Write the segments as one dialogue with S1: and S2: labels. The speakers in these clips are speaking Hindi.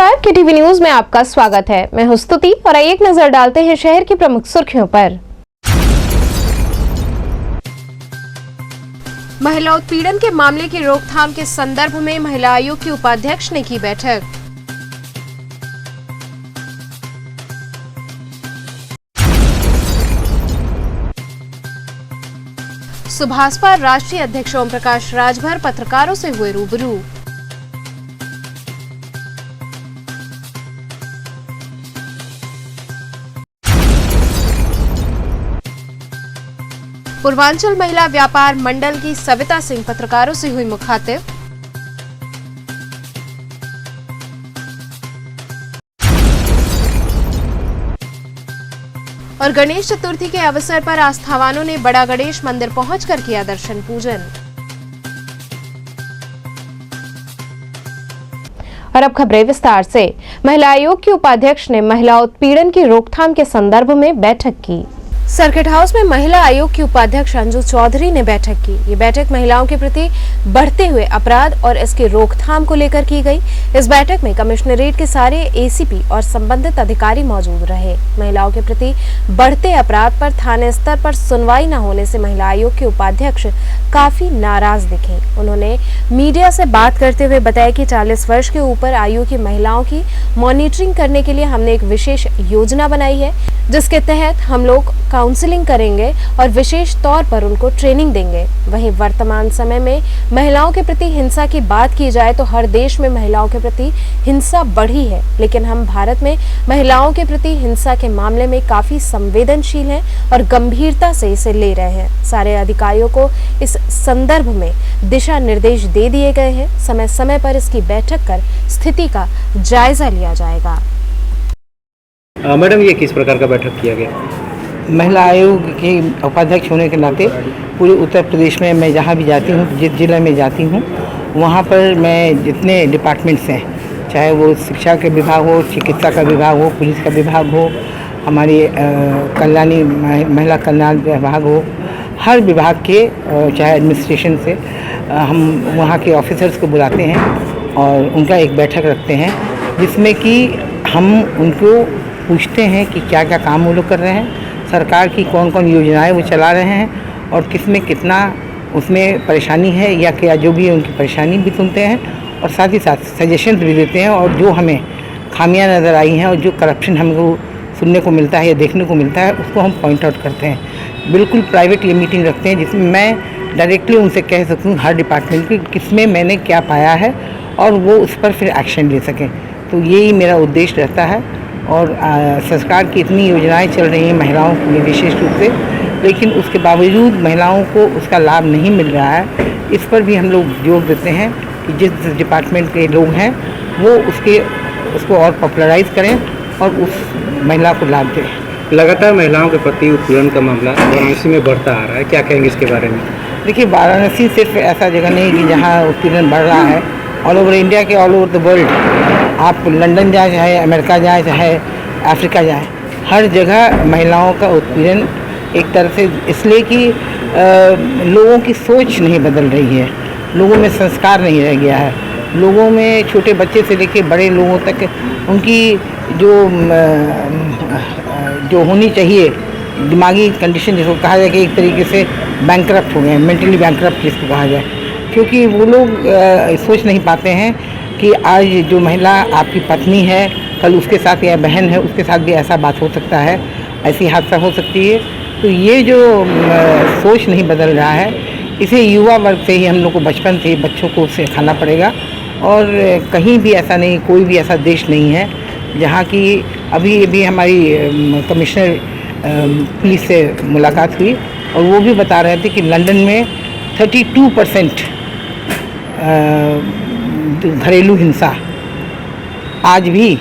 S1: नमस्कार, केटीवी न्यूज में आपका स्वागत है। मैं हूं स्तुति और आइए एक नजर डालते हैं शहर की प्रमुख सुर्खियों पर। महिला उत्पीड़न के मामले की रोकथाम के संदर्भ में महिला आयोग की उपाध्यक्ष ने की बैठक। सुभाषपा राष्ट्रीय अध्यक्ष ओम प्रकाश राजभर पत्रकारों से हुए रूबरू। पूर्वांचल महिला व्यापार मंडल की सविता सिंह पत्रकारों से हुई मुखातिब। और गणेश चतुर्थी के अवसर पर आस्थावानों ने बड़ा गणेश मंदिर पहुंचकर किया दर्शन पूजन। और अब खबरें विस्तार से। महिला आयोग की उपाध्यक्ष ने महिला उत्पीड़न की रोकथाम के संदर्भ में बैठक की। सर्किट हाउस में महिला आयोग की उपाध्यक्ष अंजू चौधरी ने बैठक की। ये बैठक महिलाओं के प्रति बढ़ते हुए अपराध और इसकी रोकथाम को लेकर की गई। इस बैठक में कमिश्नरेट के सारे एसीपी और संबंधित अधिकारी मौजूद रहे। महिलाओं के प्रति बढ़ते अपराध पर थाने स्तर पर सुनवाई न होने से महिला आयोग के उपाध्यक्ष काफी नाराज दिखे। उन्होंने मीडिया से बात करते हुए बताया कि 40 वर्ष के ऊपर आयु की महिलाओं की मॉनिटरिंग करने के लिए हमने एक विशेष योजना बनाई है, जिसके तहत हम लोग काउंसलिंग करेंगे और विशेष तौर पर उनको ट्रेनिंग देंगे। वहीं वर्तमान समय में महिलाओं के प्रति हिंसा की बात की जाए तो हर देश में महिलाओं के प्रति हिंसा बढ़ी है, लेकिन हम भारत में महिलाओं के प्रति हिंसा के मामले में काफी संवेदनशील हैं और गंभीरता से इसे ले रहे हैं। सारे अधिकारियों को इस संदर्भ में दिशा निर्देश दे दिए गए हैं। समय समय पर इसकी बैठक कर स्थिति का जायजा लिया जाएगा।
S2: मैडम, ये किस प्रकार का बैठक किया गया?
S3: महिला आयोग के उपाध्यक्ष होने के नाते पूरे उत्तर प्रदेश में मैं जहाँ भी जाती हूँ, जिस जिले में जाती हूँ, वहाँ पर मैं जितने डिपार्टमेंट्स हैं, चाहे वो शिक्षा का विभाग हो, चिकित्सा का विभाग हो, पुलिस का विभाग हो, हमारी कल्याणी महिला कल्याण विभाग हो, हर विभाग के चाहे एडमिनिस्ट्रेशन से हम वहाँ के ऑफिसर्स को बुलाते हैं और उनका एक बैठक रखते हैं, जिसमें कि हम उनको पूछते हैं कि क्या क्या काम वो लोग कर रहे हैं, सरकार की कौन कौन योजनाएं वो चला रहे हैं और किस में कितना उसमें परेशानी है या क्या, जो भी है उनकी परेशानी भी सुनते हैं और साथ ही साथ सजेशंस भी देते हैं। और जो हमें खामियां नज़र आई हैं और जो करप्शन हमको सुनने को मिलता है या देखने को मिलता है, उसको हम पॉइंट आउट करते हैं। बिल्कुल प्राइवेट ये मीटिंग रखते हैं जिसमें मैं डायरेक्टली उनसे कह सकूँ हर डिपार्टमेंट की किसमें मैंने क्या पाया है और वो उस पर फिर एक्शन ले सकें। तो यही मेरा उद्देश्य रहता है। और सरकार की इतनी योजनाएं चल रही हैं महिलाओं के लिए विशेष रूप से, लेकिन उसके बावजूद महिलाओं को उसका लाभ नहीं मिल रहा है। इस पर भी हम लोग जोर देते हैं कि जिस डिपार्टमेंट के लोग हैं वो उसको और पॉपुलराइज करें और उस महिला को लाभ दें।
S2: लगातार महिलाओं के प्रति उत्पीड़न का मामला वाराणसी में बढ़ता आ रहा है, क्या कहेंगे इसके बारे में?
S3: देखिए, वाराणसी सिर्फ ऐसा जगह नहीं कि जहाँ उत्पीड़न बढ़ रहा है। ऑल ओवर इंडिया के, ऑल ओवर द वर्ल्ड, आप लंदन जाए, चाहे अमेरिका जाए, चाहे अफ्रीका जाए, हर जगह महिलाओं का उत्पीड़न एक तरह से इसलिए कि लोगों की सोच नहीं बदल रही है, लोगों में संस्कार नहीं रह गया है, लोगों में छोटे बच्चे से लेकर बड़े लोगों तक उनकी जो होनी चाहिए दिमागी कंडीशन, जिसको कहा जाए कि एक तरीके से बैंकरप्ट हो गए, मेंटली बैंकरप्ट जिसको कहा जाए, क्योंकि वो लोग सोच नहीं पाते हैं कि आज जो महिला आपकी पत्नी है, कल उसके साथ या बहन है, उसके साथ भी ऐसा बात हो सकता है, ऐसी हादसा हो सकती है। तो ये जो सोच नहीं बदल रहा है, इसे युवा वर्ग से ही हम लोग को बचपन से ही बच्चों को सिखाना पड़ेगा। और कहीं भी ऐसा नहीं, कोई भी ऐसा देश नहीं है जहाँ की अभी हमारी कमिश्नर पुलिस से मुलाकात हुई और वो भी बता रहे थे कि लंदन में 32% घरेलू हिंसा आज भी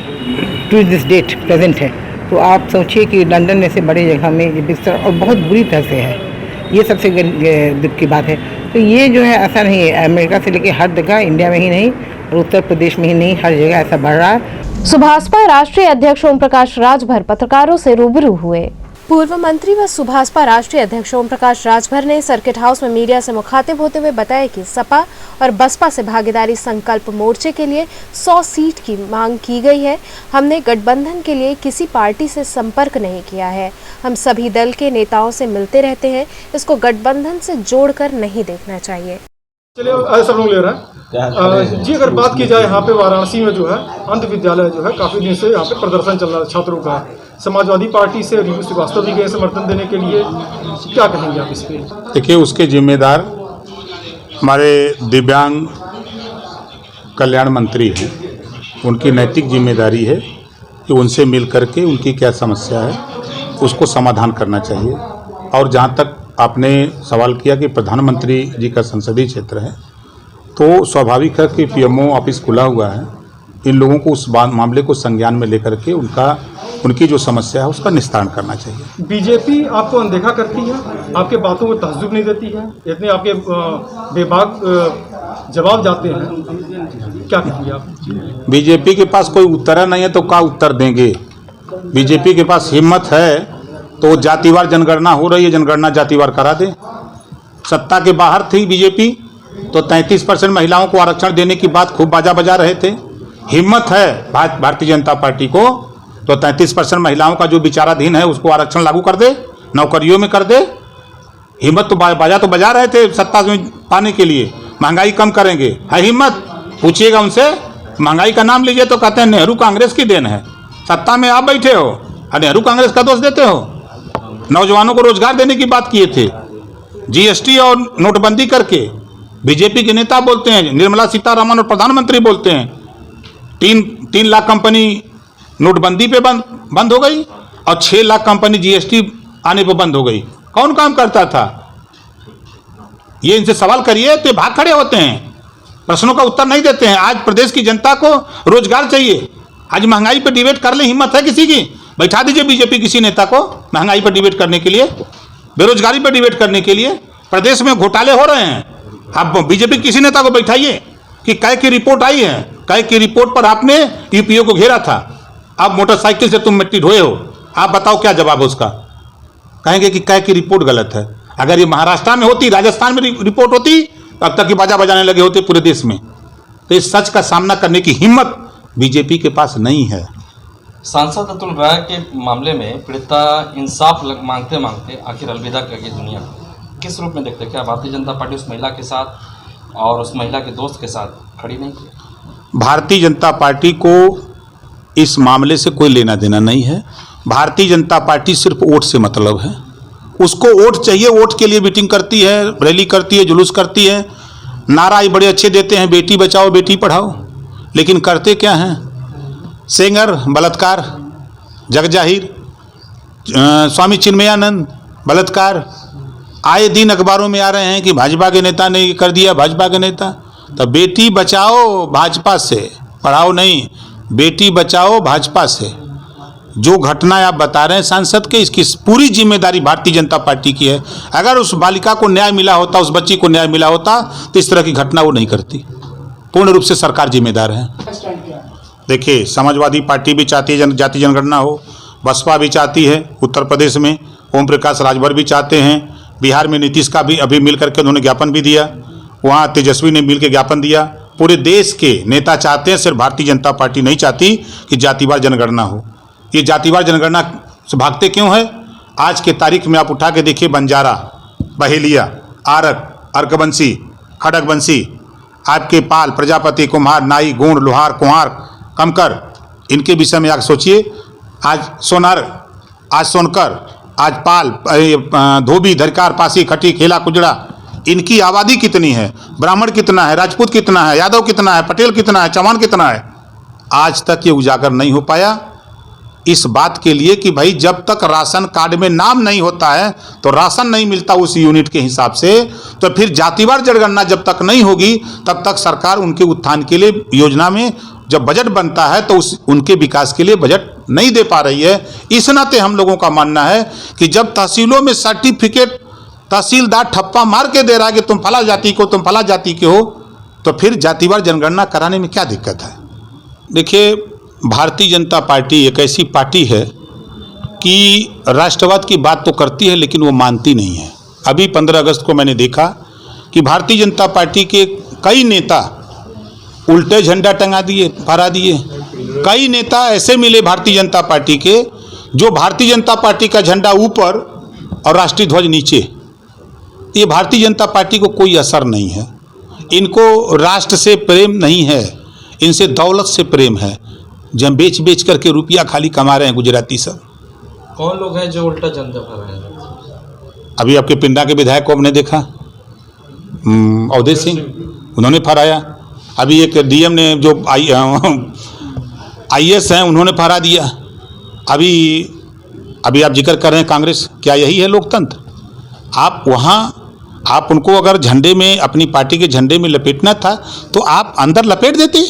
S3: टू दिस डेट प्रेजेंट है। तो आप सोचिए कि लंदन जैसे बड़े जगह में ये बिस्तर और बहुत बुरी तरह से है, ये सबसे दुख की बात है। तो ये जो है ऐसा नहीं है, अमेरिका से लेकर हर जगह, इंडिया में ही नहीं और उत्तर प्रदेश में ही नहीं, हर जगह ऐसा बढ़ रहा है।
S1: सुभाषपा राष्ट्रीय अध्यक्ष ओम प्रकाश राजभर पत्रकारों से रूबरू हुए। पूर्व मंत्री व सुभाषपा राष्ट्रीय अध्यक्ष ओम प्रकाश राजभर ने सर्किट हाउस में मीडिया से मुखातिब होते हुए बताया कि सपा और बसपा से भागीदारी संकल्प मोर्चे के लिए 100 सीट की मांग की गई है। हमने गठबंधन के लिए किसी पार्टी से संपर्क नहीं किया है। हम सभी दल के नेताओं से मिलते रहते हैं। इसको गठबंधन से जोड़कर नहीं देखना चाहिए।
S4: चलिए सब लोग ले रहे हैं जी। अगर बात की जाए यहाँ पे वाराणसी में जो है अंध विद्यालय जो है काफ़ी दिन से यहाँ पे प्रदर्शन चल रहा है छात्रों का। समाजवादी पार्टी से रितु श्रीवास्तव भी गए समर्थन देने के लिए, क्या कहेंगे आप इस पे?
S5: देखिए, उसके जिम्मेदार हमारे दिव्यांग कल्याण मंत्री हैं। उनकी नैतिक जिम्मेदारी है कि उनसे मिल करके उनकी क्या समस्या है उसको समाधान करना चाहिए। और जहाँ तक आपने सवाल किया कि प्रधानमंत्री जी का संसदीय क्षेत्र है, तो स्वाभाविक है कि पीएमओ ऑफिस खुला हुआ है। इन लोगों को उस मामले को संज्ञान में लेकर के उनकी जो समस्या है उसका निस्तारण करना चाहिए।
S4: बीजेपी आपको अनदेखा करती है, आपके बातों को तहज़्ज़ुब नहीं देती है, इतने आपके बेबाक जवाब जाते हैं, क्या कहेंगे आप?
S5: बीजेपी के पास कोई उत्तर नहीं है तो क्या उत्तर देंगे? बीजेपी के पास हिम्मत है तो जातिवार जनगणना हो रही है, जनगणना जातिवार करा दे। सत्ता के बाहर थी बीजेपी तो 33% महिलाओं को आरक्षण देने की बात खूब बाजा बजा रहे थे। हिम्मत है भारतीय जनता पार्टी को तो 33% महिलाओं का जो विचाराधीन है उसको आरक्षण लागू कर दे, नौकरियों में कर दे। हिम्मत तो बाजा तो बजा रहे थे सत्ता में पाने के लिए। महंगाई कम करेंगे, है हिम्मत? पूछिएगा उनसे, महंगाई का नाम लीजिए तो कहते हैं नेहरू कांग्रेस की देन है। सत्ता में आप बैठे हो और नेहरू कांग्रेस का दोष देते हो। नौजवानों को रोजगार देने की बात किए थे, जीएसटी और नोटबंदी करके बीजेपी के नेता बोलते हैं, निर्मला सीतारमण और प्रधानमंत्री बोलते हैं 3 लाख कंपनी नोटबंदी पे बंद हो गई और 6 लाख कंपनी जीएसटी आने पे बंद हो गई। कौन काम करता था? ये इनसे सवाल करिए तो भाग खड़े होते हैं, प्रश्नों का उत्तर नहीं देते हैं। आज प्रदेश की जनता को रोजगार चाहिए। आज महंगाई पर डिबेट कर ले, हिम्मत है किसी की? बैठा दीजिए बीजेपी किसी नेता को महंगाई पर डिबेट करने के लिए, बेरोजगारी पर डिबेट करने के लिए। प्रदेश में घोटाले हो रहे हैं, आप बीजेपी किसी नेता को बैठाइए कि कै की रिपोर्ट आई है, कै की रिपोर्ट पर आपने यूपीओ को घेरा था, अब मोटरसाइकिल से तुम मिट्टी ढोए हो। आप बताओ क्या जवाब है उसका? कहेंगे कि कै की रिपोर्ट गलत है। अगर ये महाराष्ट्र में होती, राजस्थान में रिपोर्ट होती, अब तक की बाजा बजाने लगे होते पूरे देश में। तो इस सच का सामना करने की हिम्मत बीजेपी के पास नहीं है।
S6: सांसद अतुल राय के मामले में पीड़िता इंसाफ मांगते मांगते आखिर अलविदा कर गई दुनिया को। किस रूप में देखते हैं? क्या भारतीय जनता पार्टी उस महिला के साथ और उस महिला के दोस्त के साथ खड़ी नहीं थी?
S5: भारतीय जनता पार्टी को इस मामले से कोई लेना देना नहीं है। भारतीय जनता पार्टी सिर्फ वोट से मतलब है। उसको वोट चाहिए, वोट के लिए मीटिंग करती है, रैली करती है, जुलूस करती है, नारा बड़े अच्छे देते हैं, बेटी बचाओ बेटी पढ़ाओ, लेकिन करते क्या हैं? सेंगर बलात्कार, जगजाहिर, स्वामी चिन्मयानंद बलात्कार, आए दिन अखबारों में आ रहे हैं कि भाजपा के नेता ने कर दिया, भाजपा के नेता। तो बेटी बचाओ भाजपा से, पढ़ाओ नहीं, बेटी बचाओ भाजपा से। जो घटना आप बता रहे हैं सांसद के, इसकी पूरी जिम्मेदारी भारतीय जनता पार्टी की है। अगर उस बालिका को न्याय मिला होता, उस बच्ची को न्याय मिला होता तो इस तरह की घटना वो नहीं करती। पूर्ण रूप से सरकार जिम्मेदार है। देखिए, समाजवादी पार्टी भी चाहती है जाति जनगणना हो, बसपा भी चाहती है, उत्तर प्रदेश में ओम प्रकाश राजभर भी चाहते हैं, बिहार में नीतीश का भी अभी मिल करके उन्होंने ज्ञापन भी दिया, वहाँ तेजस्वी ने मिल के ज्ञापन दिया। पूरे देश के नेता चाहते हैं, सिर्फ भारतीय जनता पार्टी नहीं चाहती कि जातिवार जनगणना हो। ये जातिवार जनगणना से भागते क्यों है? आज के तारीख में आप उठा के देखिए, बंजारा, बहेलिया, आरक, अर्कवंशी, खड़गवंशी, आपके पाल, प्रजापति, कुम्हार, नाई, गोंड, लोहार, कुम्हार, कमकर, इनके विषय में आप सोचिए। आज सोनार, आज सोनकर, आज पाल, धोबी, धरकार, पासी, खटी, खेला, कुजड़ा, इनकी आबादी कितनी है? ब्राह्मण कितना है? राजपूत कितना है? यादव कितना है? पटेल कितना है? चौहान कितना है? आज तक ये उजागर नहीं हो पाया इस बात के लिए कि भाई जब तक राशन कार्ड में नाम नहीं होता है तो राशन नहीं मिलता उस यूनिट के हिसाब से, तो फिर जातिवार जनगणना जब तक नहीं होगी तब तक सरकार उनके उत्थान के लिए योजना में जब बजट बनता है तो उनके विकास के लिए बजट नहीं दे पा रही है। इस नाते हम लोगों का मानना है कि जब तहसीलों में सर्टिफिकेट तहसीलदार ठप्पा मार के दे रहा है कि तुम फला जाति को, तुम फला जाति के हो, तो फिर जातिवार जनगणना कराने में क्या दिक्कत है? देखिए, भारतीय जनता पार्टी एक ऐसी पार्टी है कि राष्ट्रवाद की बात तो करती है लेकिन वो मानती नहीं है। अभी 15 अगस्त को मैंने देखा कि भारतीय जनता पार्टी के कई नेता उल्टे झंडा टंगा दिए, फहरा दिए। कई नेता ऐसे मिले भारतीय जनता पार्टी के जो भारतीय जनता पार्टी का झंडा ऊपर और राष्ट्रीय ध्वज नीचे। ये भारतीय जनता पार्टी को कोई असर नहीं है। इनको राष्ट्र से प्रेम नहीं है, इनसे दौलत से प्रेम है। जब बेच बेच करके रुपया खाली कमा रहे हैं गुजराती सब।
S6: कौन लोग हैं जो उल्टा झंडा फहरा रहे हैं?
S5: अभी आपके पिंडा के विधायक को हमने देखा, अवधेश सिंह, उन्होंने फहराया। अभी एक डीएम ने जो आईएएस हैं उन्होंने फहरा दिया। अभी आप जिक्र कर रहे हैं कांग्रेस, क्या यही है लोकतंत्र? आप वहाँ आप उनको अगर झंडे में, अपनी पार्टी के झंडे में लपेटना था तो आप अंदर लपेट देते,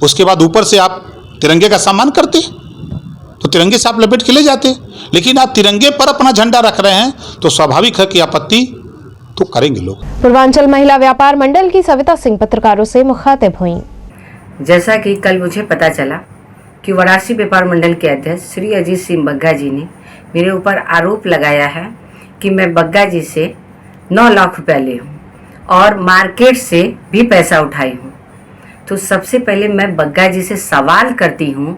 S5: उसके बाद ऊपर से आप तिरंगे का सम्मान करते, तो तिरंगे से आप लपेट के ले जाते। लेकिन आप तिरंगे पर अपना झंडा रख रहे हैं तो स्वाभाविक है कि आपत्ति तो करेंगे लोग।
S1: पूर्वांचल महिला व्यापार मंडल की सविता सिंह पत्रकारों से मुखातिब हुई।
S7: जैसा कि कल मुझे पता चला कि वाराणसी व्यापार मंडल के अध्यक्ष श्री अजीत सिंह बग्गा जी ने मेरे ऊपर आरोप लगाया है कि मैं बग्गा जी से 9 लाख रुपया ली हूँ और मार्केट से भी पैसा उठाई हूँ। तो सबसे पहले मैं बग्गा जी से सवाल करती हूँ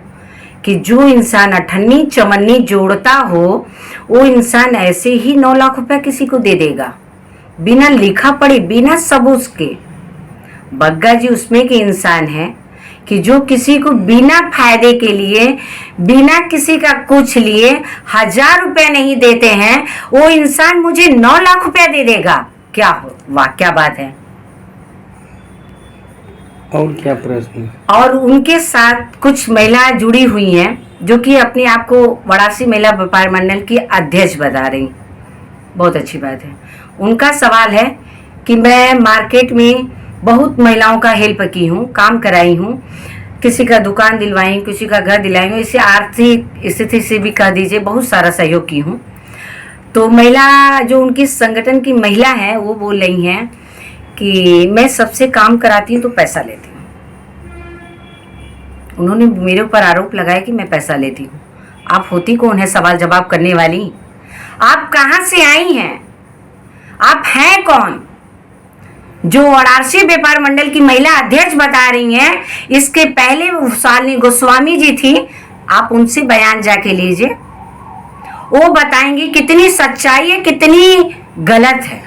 S7: कि जो इंसान अठन्नी चवन्नी जोड़ता हो वो इंसान ऐसे ही 9 लाख रुपया किसी को दे देगा बिना लिखा पढ़े, बिना सबूत के? बग्गा जी उसमें के इंसान है कि जो किसी को बिना फायदे के लिए, बिना किसी का कुछ लिए 1000 रुपया नहीं देते हैं, वो इंसान मुझे 9 लाख रुपया दे देगा। क्या हो, वाह क्या बात है।
S2: और क्या प्रश्न?
S7: और उनके साथ कुछ महिलाएं जुड़ी हुई हैं जो कि अपने आप को वाराणसी महिला व्यापार मंडल की अध्यक्ष बता रही। बहुत अच्छी बात है। उनका सवाल है कि मैं मार्केट में बहुत महिलाओं का हेल्प की हूँ, काम कराई हूँ, किसी का दुकान दिलवाई हूँ, किसी का घर दिलाई हूँ, इसे आर्थिक स्थिति से भी कह दीजिए बहुत सारा सहयोग की हूँ। तो महिला जो उनकी संगठन की महिला है वो बोल रही हैं कि मैं सबसे काम कराती हूँ तो पैसा लेती हूँ। उन्होंने मेरे ऊपर आरोप लगाया कि मैं पैसा लेती हूँ। आप होती कौन है सवाल जवाब करने वाली? आप कहाँ से आई हैं? आप हैं कौन जो वाराणसी व्यापार मंडल की महिला अध्यक्ष बता रही हैं? इसके पहले शालिनी गोस्वामी जी थी, आप उनसे बयान जाके लीजिए, वो बताएंगी कितनी सच्चाई है, कितनी गलत है।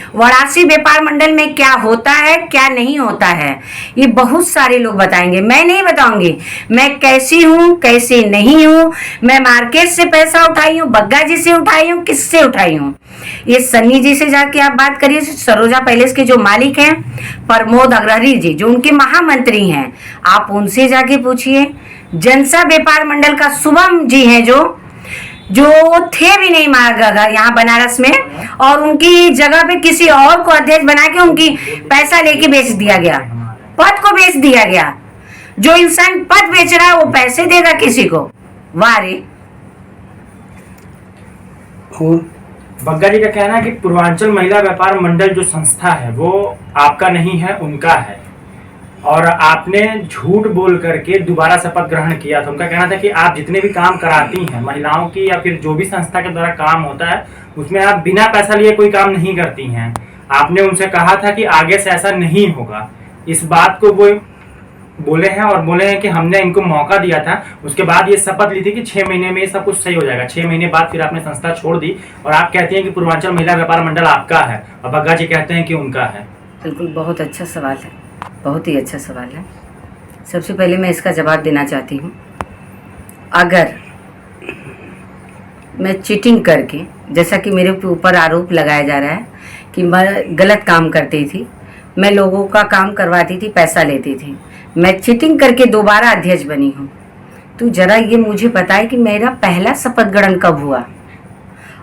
S7: वाराणसी व्यापार मंडल में क्या होता है, क्या नहीं होता है, ये बहुत सारे लोग बताएंगे। मैं नहीं बताऊंगी मैं कैसी हूँ, कैसे नहीं हूँ। मैं मार्केट से पैसा उठाई हूँ, बग्गा जी से उठाई हूँ, किससे उठाई हूँ? ये सन्नी जी से जाके आप बात करिए, सरोजा पैलेस के जो मालिक हैं प्रमोद अग्रहरी जी, जो उनके महामंत्री हैं, आप उनसे जाके पूछिए। जनसा व्यापार मंडल का शुभम जी हैं जो थे भी नहीं यहाँ बनारस में, और उनकी जगह पे किसी और को अध्यक्ष बना के उनकी पैसा लेके बेच दिया गया, पद को बेच दिया गया। जो इंसान पद बेच रहा है वो पैसे देगा किसी को? वाह रे।
S8: बग्गा जी का कहना है कि पूर्वांचल महिला व्यापार मंडल जो संस्था है वो आपका नहीं है, उनका है, और आपने झूठ बोल करके दोबारा शपथ ग्रहण किया था। उनका कहना था कि आप जितने भी काम कराती हैं महिलाओं की या फिर जो भी संस्था के द्वारा काम होता है उसमें आप बिना पैसा लिए कोई काम नहीं करती हैं। आपने उनसे कहा था कि आगे से ऐसा नहीं होगा। इस बात को वो बोले हैं और बोले हैं कि हमने इनको मौका दिया था, उसके बाद ये शपथ ली थी कि 6 महीने में ये सब कुछ सही हो जाएगा। 6 महीने बाद फिर आपने संस्था छोड़ दी और आप कहती हैं कि पूर्वांचल महिला व्यापार मंडल आपका है और बग्गा जी कहते हैं कि उनका है।
S7: बिल्कुल, बहुत अच्छा सवाल है, बहुत ही अच्छा सवाल है। सबसे पहले मैं इसका जवाब देना चाहती हूँ। अगर मैं चीटिंग करके, जैसा कि मेरे ऊपर आरोप लगाया जा रहा है कि मैं गलत काम करती थी, मैं लोगों का काम करवाती थी, पैसा लेती थी, मैं चीटिंग करके दोबारा अध्यक्ष बनी हूँ, तो जरा ये मुझे बताए कि मेरा पहला शपथ ग्रहण कब हुआ?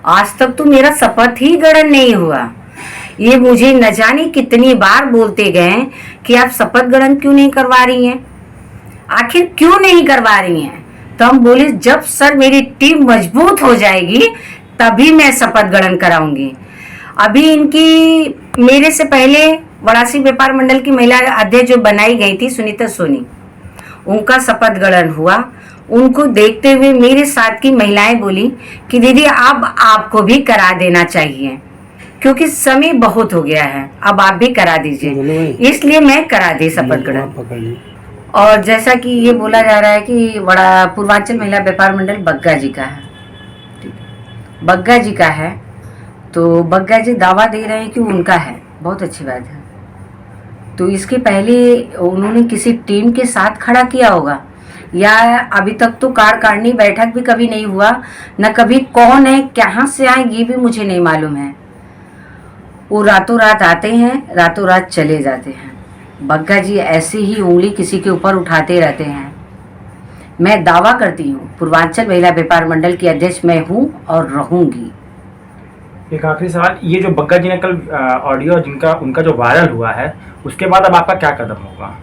S7: आज तक तो मेरा शपथ ही ग्रहण नहीं हुआ। ये मुझे न जाने कितनी बार बोलते गए कि आप शपथ ग्रहण क्यों नहीं करवा रही हैं, आखिर क्यों नहीं करवा रही हैं? तो हम बोले जब सर मेरी टीम मजबूत हो जाएगी तभी मैं शपथ ग्रहण कराऊंगी। अभी इनकी मेरे से पहले वाराणसी व्यापार मंडल की महिला अध्यक्ष जो बनाई गई थी सुनीता सोनी, उनका शपथ ग्रहण हुआ। उनको देखते हुए मेरे साथ की महिलाएं बोली कि दीदी अब आपको भी करा देना चाहिए, क्योंकि समय बहुत हो गया है, अब आप भी करा दीजिए। इसलिए मैं करा दी शपथ ग्रहण। और जैसा कि ये बोला जा रहा है कि बड़ा पूर्वांचल महिला व्यापार मंडल बग्गा जी का है, बग्गा जी का है, तो बग्गा जी दावा दे रहे हैं कि उनका है, बहुत अच्छी बात है। तो इसके पहले उन्होंने किसी टीम के साथ खड़ा किया होगा, या अभी तक तो कार्यकारिणी बैठक भी कभी नहीं हुआ, न कभी कौन है कहाँ से आए ये भी मुझे नहीं मालूम है। वो रातों रात आते हैं, रातों रात चले जाते हैं। बग्गा जी ऐसे ही उंगली किसी के ऊपर उठाते रहते हैं। मैं दावा करती हूँ पूर्वांचल महिला व्यापार मंडल की अध्यक्ष मैं हूँ और रहूंगी।
S8: एक आखिरी सवाल, ये जो बग्गा जी ने कल ऑडियो जिनका उनका जो वायरल हुआ है, उसके बाद अब आपका क्या कदम होगा?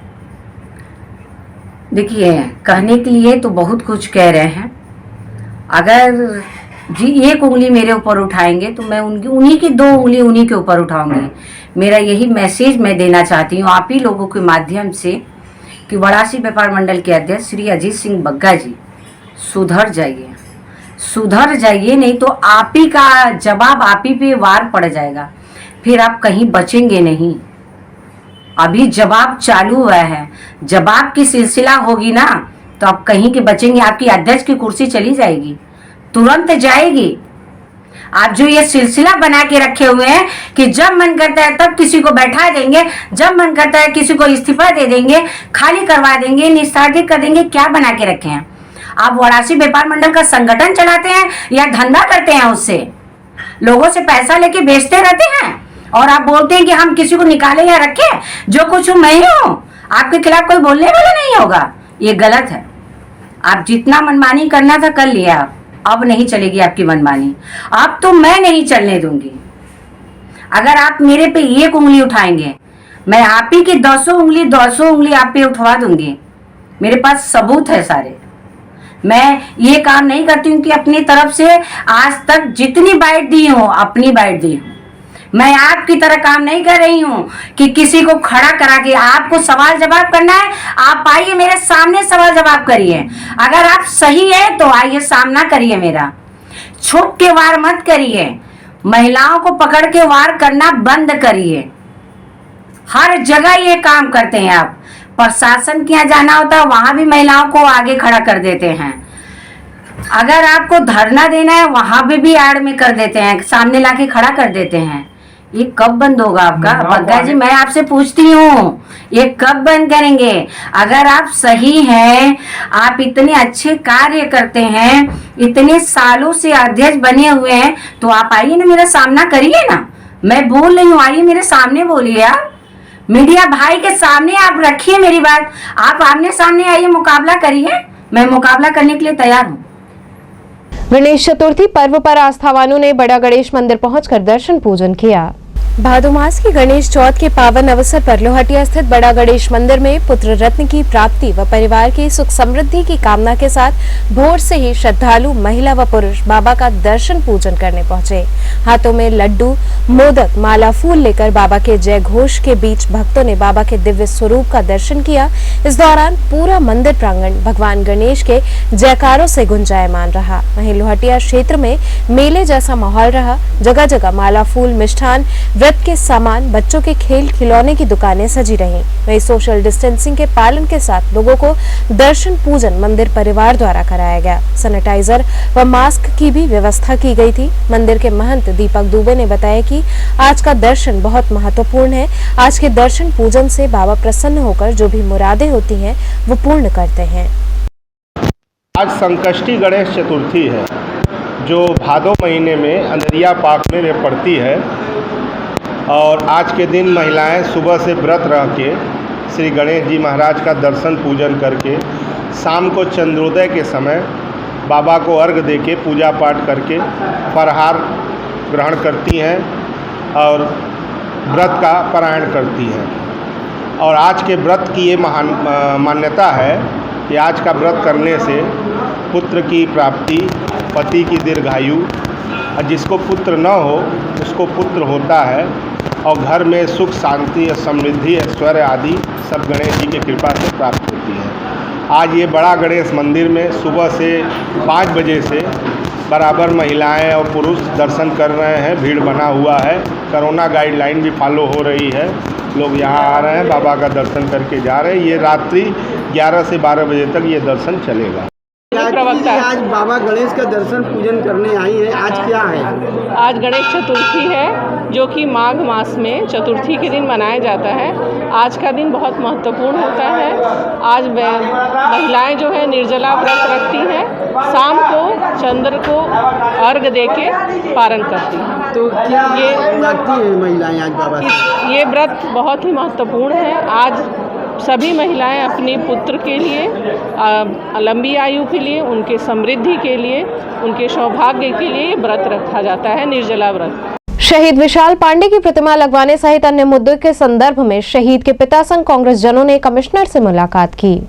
S7: देखिए, कहने के लिए तो बहुत कुछ कह रहे हैं। अगर जी एक उंगली मेरे ऊपर उठाएंगे तो मैं उन्हीं की 2 उंगली उन्हीं के ऊपर उठाऊंगी। मेरा यही मैसेज मैं देना चाहती हूँ आप ही लोगों के माध्यम से कि वाराणसी व्यापार मंडल के अध्यक्ष श्री अजीत सिंह बग्गा जी सुधर जाइए, सुधर जाइए, नहीं तो आप ही का जवाब आप ही पे वार पड़ जाएगा, फिर आप कहीं बचेंगे नहीं। अभी जवाब चालू हुआ है, जवाब की सिलसिला होगी ना तो आप कहीं के बचेंगे। आपकी अध्यक्ष की कुर्सी चली जाएगी, तुरंत जाएगी। आप जो ये सिलसिला बना के रखे हुए हैं कि जब मन करता है तब किसी को बैठा देंगे, जब मन करता है किसी को इस्तीफा दे देंगे, खाली करवा देंगे, निस्तार्थित कर देंगे, क्या बना के रखे हैं आप? वाराणसी व्यापार मंडल का संगठन चलाते हैं या धंधा करते हैं? उससे लोगों से पैसा लेके बेचते रहते हैं और आप बोलते हैं कि हम किसी को निकाले या रखे। जो कुछ हूं मैं ही हूं, आपके खिलाफ कोई बोलने वाला नहीं होगा। ये गलत है। आप जितना मनमानी करना था कर लिया, अब नहीं चलेगी आपकी मनमानी। अब तो मैं नहीं चलने दूंगी। अगर आप मेरे पे 1 उंगली उठाएंगे, मैं आप ही की 200 उंगली आप पे उठवा दूंगी। मेरे पास सबूत है सारे। मैं ये काम नहीं करती हूँ कि अपनी तरफ से आज तक जितनी बाइट दी हूँ अपनी बाइट दी हूँ। मैं आपकी तरह काम नहीं कर रही हूँ कि किसी को खड़ा करा के आपको सवाल जवाब करना है। आप आइए मेरे सामने सवाल जवाब करिए। अगर आप सही है तो आइए सामना करिए मेरा, छुप के वार मत करिए। महिलाओं को पकड़ के वार करना बंद करिए। हर जगह ये काम करते हैं आप। प्रशासन के यहाँ जाना होता है वहां भी महिलाओं को आगे खड़ा कर देते हैं। अगर आपको धरना देना है वहां भी आड़ में कर देते हैं, सामने लाके खड़ा कर देते हैं। ये कब बंद होगा आपका? बग्गा जी मैं आपसे पूछती हूँ, ये कब बंद करेंगे? अगर आप सही हैं, आप इतने अच्छे कार्य करते हैं, इतने सालों से अध्यक्ष बने हुए हैं, तो आप आइए ना मेरा सामना करिए ना। मैं बोल रही हूँ, आइए मेरे सामने बोलिए। आप मीडिया भाई के सामने आप रखिए मेरी बात। आप आमने सामने आइए, मुकाबला करिए। मैं मुकाबला करने के लिए तैयार हूँ।
S1: गणेश चतुर्थी पर्व पर आस्थावानों ने बड़ा गणेश मंदिर पहुंचकर दर्शन पूजन किया। भादो मास की गणेश चौथ के पावन अवसर पर लोहटिया स्थित बड़ा गणेश मंदिर में पुत्र रत्न की प्राप्ति व परिवार की सुख समृद्धि की कामना के साथ भोर से ही श्रद्धालु महिला व पुरुष बाबा का दर्शन पूजन करने पहुंचे। हाथों में लड्डू, मोदक, माला, फूल लेकर बाबा के जय घोष के बीच भक्तों ने बाबा के दिव्य स्वरूप का दर्शन किया। इस दौरान पूरा मंदिर प्रांगण भगवान गणेश के जयकारों से गुंजायमान रहा। वहीं लोहटिया क्षेत्र में मेले जैसा माहौल रहा। जगह जगह माला, फूल, मिष्ठान, व्रत के सामान, बच्चों के खेल खिलौने की दुकानें सजी रहीं। वहीं सोशल डिस्टेंसिंग के पालन के साथ लोगों को दर्शन पूजन मंदिर परिवार द्वारा कराया गया। सैनिटाइजर व मास्क की भी व्यवस्था की गई थी। मंदिर के महंत दीपक दुबे ने बताया कि आज का दर्शन बहुत महत्वपूर्ण है। आज के दर्शन पूजन से बाबा प्रसन्न होकर जो भी मुरादें होती हैं वो पूर्ण करते हैं।
S9: आज संकष्टी गणेश चतुर्थी है जो भादो महीने में अंधरिया पाक में पड़ती है। और आज के दिन महिलाएं सुबह से व्रत रह के श्री गणेश जी महाराज का दर्शन पूजन करके शाम को चंद्रोदय के समय बाबा को अर्घ देके पूजा पाठ करके फलाहार ग्रहण करती हैं और व्रत का पारायण करती हैं। और आज के व्रत की ये मान्यता है कि आज का व्रत करने से पुत्र की प्राप्ति, पति की दीर्घायु, और जिसको पुत्र न हो उसको पुत्र होता है और घर में सुख शांति, समृद्धि, ऐश्वर्य आदि सब गणेश जी की कृपा से प्राप्त होती है। आज ये बड़ा गणेश मंदिर में सुबह से 5 बजे से बराबर महिलाएं और पुरुष दर्शन कर रहे हैं। भीड़ बना हुआ है, कोरोना गाइडलाइन भी फॉलो हो रही है। लोग यहाँ आ रहे हैं, बाबा का दर्शन करके जा रहे हैं। ये रात्रि 11 से 12 बजे तक ये दर्शन चलेगा।
S10: प्रवक्ता आज बाबा गणेश का दर्शन पूजन करने आई है, आज क्या है?
S11: आज गणेश चतुर्थी है, जो कि माघ मास में चतुर्थी के दिन मनाया जाता है। आज का दिन बहुत महत्वपूर्ण होता है। आज महिलाएं जो है निर्जला व्रत रखती हैं, शाम को चंद्र को अर्घ देके पारण करती हैं।
S10: तो क्या ये मांगती हैं महिलाएं आज बाबा से?
S11: ये व्रत बहुत ही महत्वपूर्ण है। आज सभी महिलाएं अपने पुत्र के लिए, लंबी आयु के लिए, उनके समृद्धि के लिए, उनके सौभाग्य के लिए व्रत रखा जाता है, निर्जला व्रत।
S1: शहीद विशाल पांडे की प्रतिमा लगवाने सहित अन्य मुद्दों के संदर्भ में शहीद के पिता संग कांग्रेस जनों ने कमिश्नर से मुलाकात की।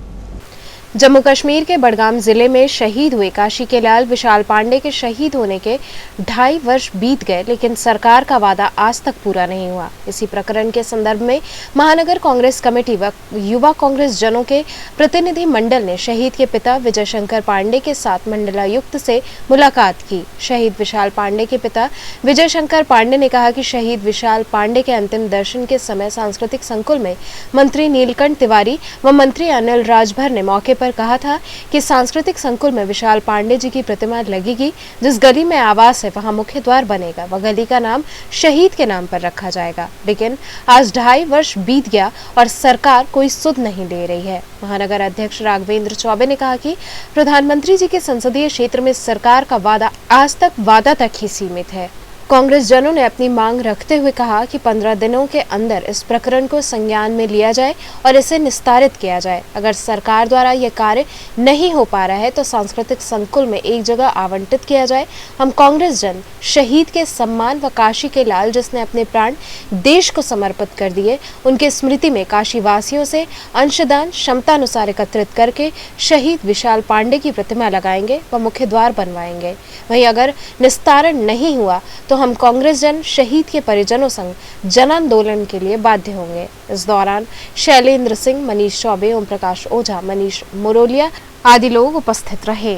S1: जम्मू कश्मीर के बडगाम जिले में शहीद हुए काशी के लाल विशाल पांडे के शहीद होने के 2.5 वर्ष बीत गए, लेकिन सरकार का वादा आज तक पूरा नहीं हुआ। इसी प्रकरण के संदर्भ में महानगर कांग्रेस कमेटी व युवा कांग्रेस जनों के प्रतिनिधि मंडल ने शहीद के पिता विजय शंकर पांडे के साथ मंडलायुक्त से मुलाकात की। शहीद विशाल पांडे के पिता विजय शंकर पांडे ने कहा कि शहीद विशाल पांडे के अंतिम दर्शन के समय सांस्कृतिक संकुल में मंत्री नीलकंठ तिवारी व मंत्री अनिल राजभर ने मौके पर कहा था कि सांस्कृतिक संकुल में विशाल पांडे जी की प्रतिमा लगेगी। जिस गली में आवास है वहां मुख्य द्वार बनेगा, वह गली का नाम शहीद के नाम पर रखा जाएगा। लेकिन आज 2.5 वर्ष बीत गया और सरकार कोई सुध नहीं ले रही है। महानगर अध्यक्ष राघवेंद्र चौबे ने कहा कि प्रधानमंत्री जी के संसदीय क्षेत्र में सरकार का वादा आज तक वादा तक ही सीमित है। कांग्रेस जनों ने अपनी मांग रखते हुए कहा कि 15 दिनों के अंदर इस प्रकरण को संज्ञान में लिया जाए और इसे निस्तारित किया जाए। अगर सरकार द्वारा यह कार्य नहीं हो पा रहा है तो सांस्कृतिक संकुल में एक जगह आवंटित किया जाए। हम कांग्रेस जन शहीद के सम्मान व काशी के लाल जिसने अपने प्राण देश को समर्पित कर दिए, उनके स्मृति में काशी वासियों से अंशदान क्षमतानुसार एकत्रित करके शहीद विशाल पांडे की प्रतिमा लगाएंगे व मुख्य द्वार बनवाएंगे। वहीं अगर निस्तारण नहीं हुआ तो हम कांग्रेस जन शहीद के परिजनों संग जन आंदोलन के लिए बाध्य होंगे। इस दौरान शैलेंद्र सिंह, मनीष चौबे, ओम प्रकाश ओझा, मनीष मुरोलिया आदि लोग उपस्थित रहे।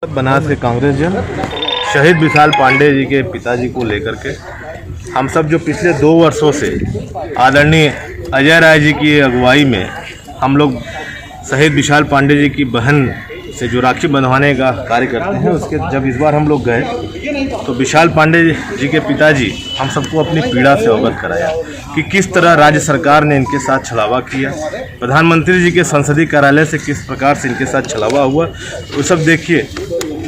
S9: बनास के कांग्रेस जन शहीद विशाल पांडे जी के पिताजी को लेकर के हम सब जो पिछले 2 वर्षों से आदरणीय अजय राय जी की अगुवाई में हम लोग शहीद विशाल पांडे जी की बहन से जो राखी बंधवाने का कार्य करते हैं, उसके जब इस बार हम लोग गए तो विशाल पांडे जी के पिताजी हम सबको अपनी पीड़ा से अवगत कराया कि किस तरह राज्य सरकार ने इनके साथ छलावा किया, प्रधानमंत्री जी के संसदीय कार्यालय से किस प्रकार से इनके साथ छलावा हुआ। वो सब देखिए,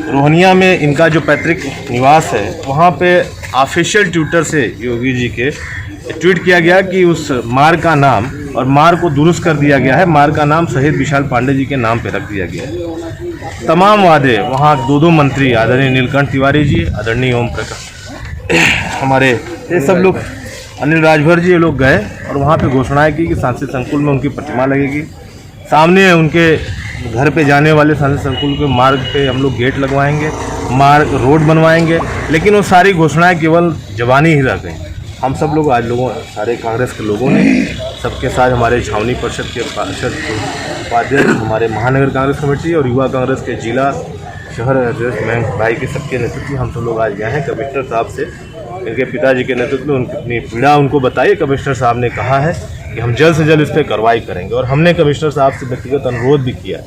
S9: रोहनिया में इनका जो पैतृक निवास है वहाँ पे ऑफिशियल ट्विटर से योगी जी के ट्वीट किया गया कि उस मार्ग का नाम और मार्ग को दुरुस्त कर दिया गया है, मार्ग का नाम शहीद विशाल पांडे जी के नाम पे रख दिया गया है। तमाम वादे वहाँ 2 मंत्री आदरणीय नीलकंठ तिवारी जी, आदरणीय ओम प्रकाश, हमारे ये सब लोग, अनिल राजभर जी, ये लोग गए और वहाँ पे घोषणाएं की कि सांस्कृतिक संकुल में उनकी प्रतिमा लगेगी। सामने उनके घर पे जाने वाले सांस्कृतिक संकुल के मार्ग पे हम लोग गेट लगवाएंगे, मार्ग रोड बनवाएंगे। लेकिन वो सारी घोषणाएं केवल जवानी ही रह गई। हम सब लोग आज सारे कांग्रेस के लोगों ने सबके साथ, हमारे छावनी परिषद के पार्षद उपाध्यक्ष, हमारे महानगर कांग्रेस कमेटी और युवा कांग्रेस के जिला शहर अध्यक्ष मयंक भाई के सबके नेतृत्व में हम सब लोग आज गए हैं कमिश्नर साहब से। इनके पिताजी के नेतृत्व में उनकी अपनी पीड़ा उनको बताई। कमिश्नर साहब ने कहा है कि हम जल्द से जल्द इस पर कार्रवाई करेंगे और हमने कमिश्नर साहब से व्यक्तिगत अनुरोध भी किया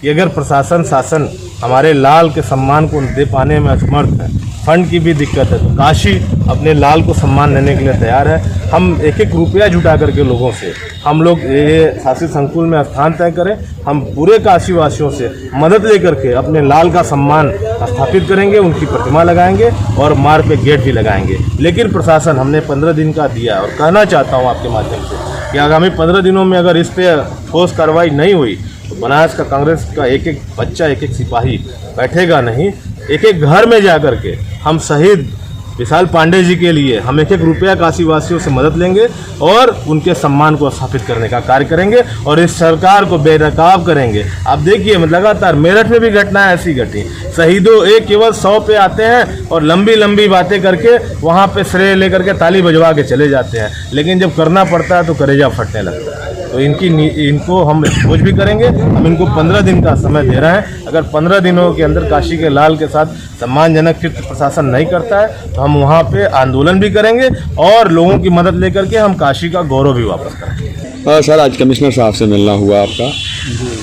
S9: कि अगर प्रशासन शासन हमारे लाल के सम्मान को दे पाने में असमर्थ है, फंड की भी दिक्कत है, तो काशी अपने लाल को सम्मान देने के लिए तैयार है। हम 1-1 रुपया जुटा करके लोगों से हम लोग ये शासी संकुल में स्थान तय करें। हम पूरे काशी वासियों से मदद लेकर के अपने लाल का सम्मान स्थापित करेंगे, उनकी प्रतिमा लगाएंगे और मार्ग पे गेट भी लगाएंगे। लेकिन प्रशासन हमने 15 दिन का दिया और कहना चाहता हूँ आपके माध्यम से कि आगामी 15 दिनों में अगर इस पर ठोस कार्रवाई नहीं हुई तो बनास का कांग्रेस का 1-1 बच्चा, 1-1 सिपाही बैठेगा नहीं। 1-1 घर में जा कर के हम शहीद विशाल पांडे जी के लिए हम 1-1 रुपया काशी वासियों से मदद लेंगे और उनके सम्मान को स्थापित करने का कार्य करेंगे और इस सरकार को बेनकाब करेंगे। आप देखिए, लगातार मेरठ में भी घटनाएं ऐसी घटी। शहीदों एक केवल 100 पे आते हैं और लंबी लंबी बातें करके वहाँ पे श्रेय लेकर के ताली बजवा के चले जाते हैं, लेकिन जब करना पड़ता है तो कलेजा फटने लगता है। तो इनको हम एक्सपोज भी करेंगे। हम इनको 15 दिन का समय दे रहे हैं। अगर 15 दिनों के अंदर काशी के लाल के साथ सम्मानजनक चित्र प्रशासन नहीं करता है तो हम वहाँ पे आंदोलन भी करेंगे और लोगों की मदद लेकर के हम काशी का गौरव भी वापस करेंगे।
S12: सर, आज कमिश्नर साहब से मिलना हुआ आपका,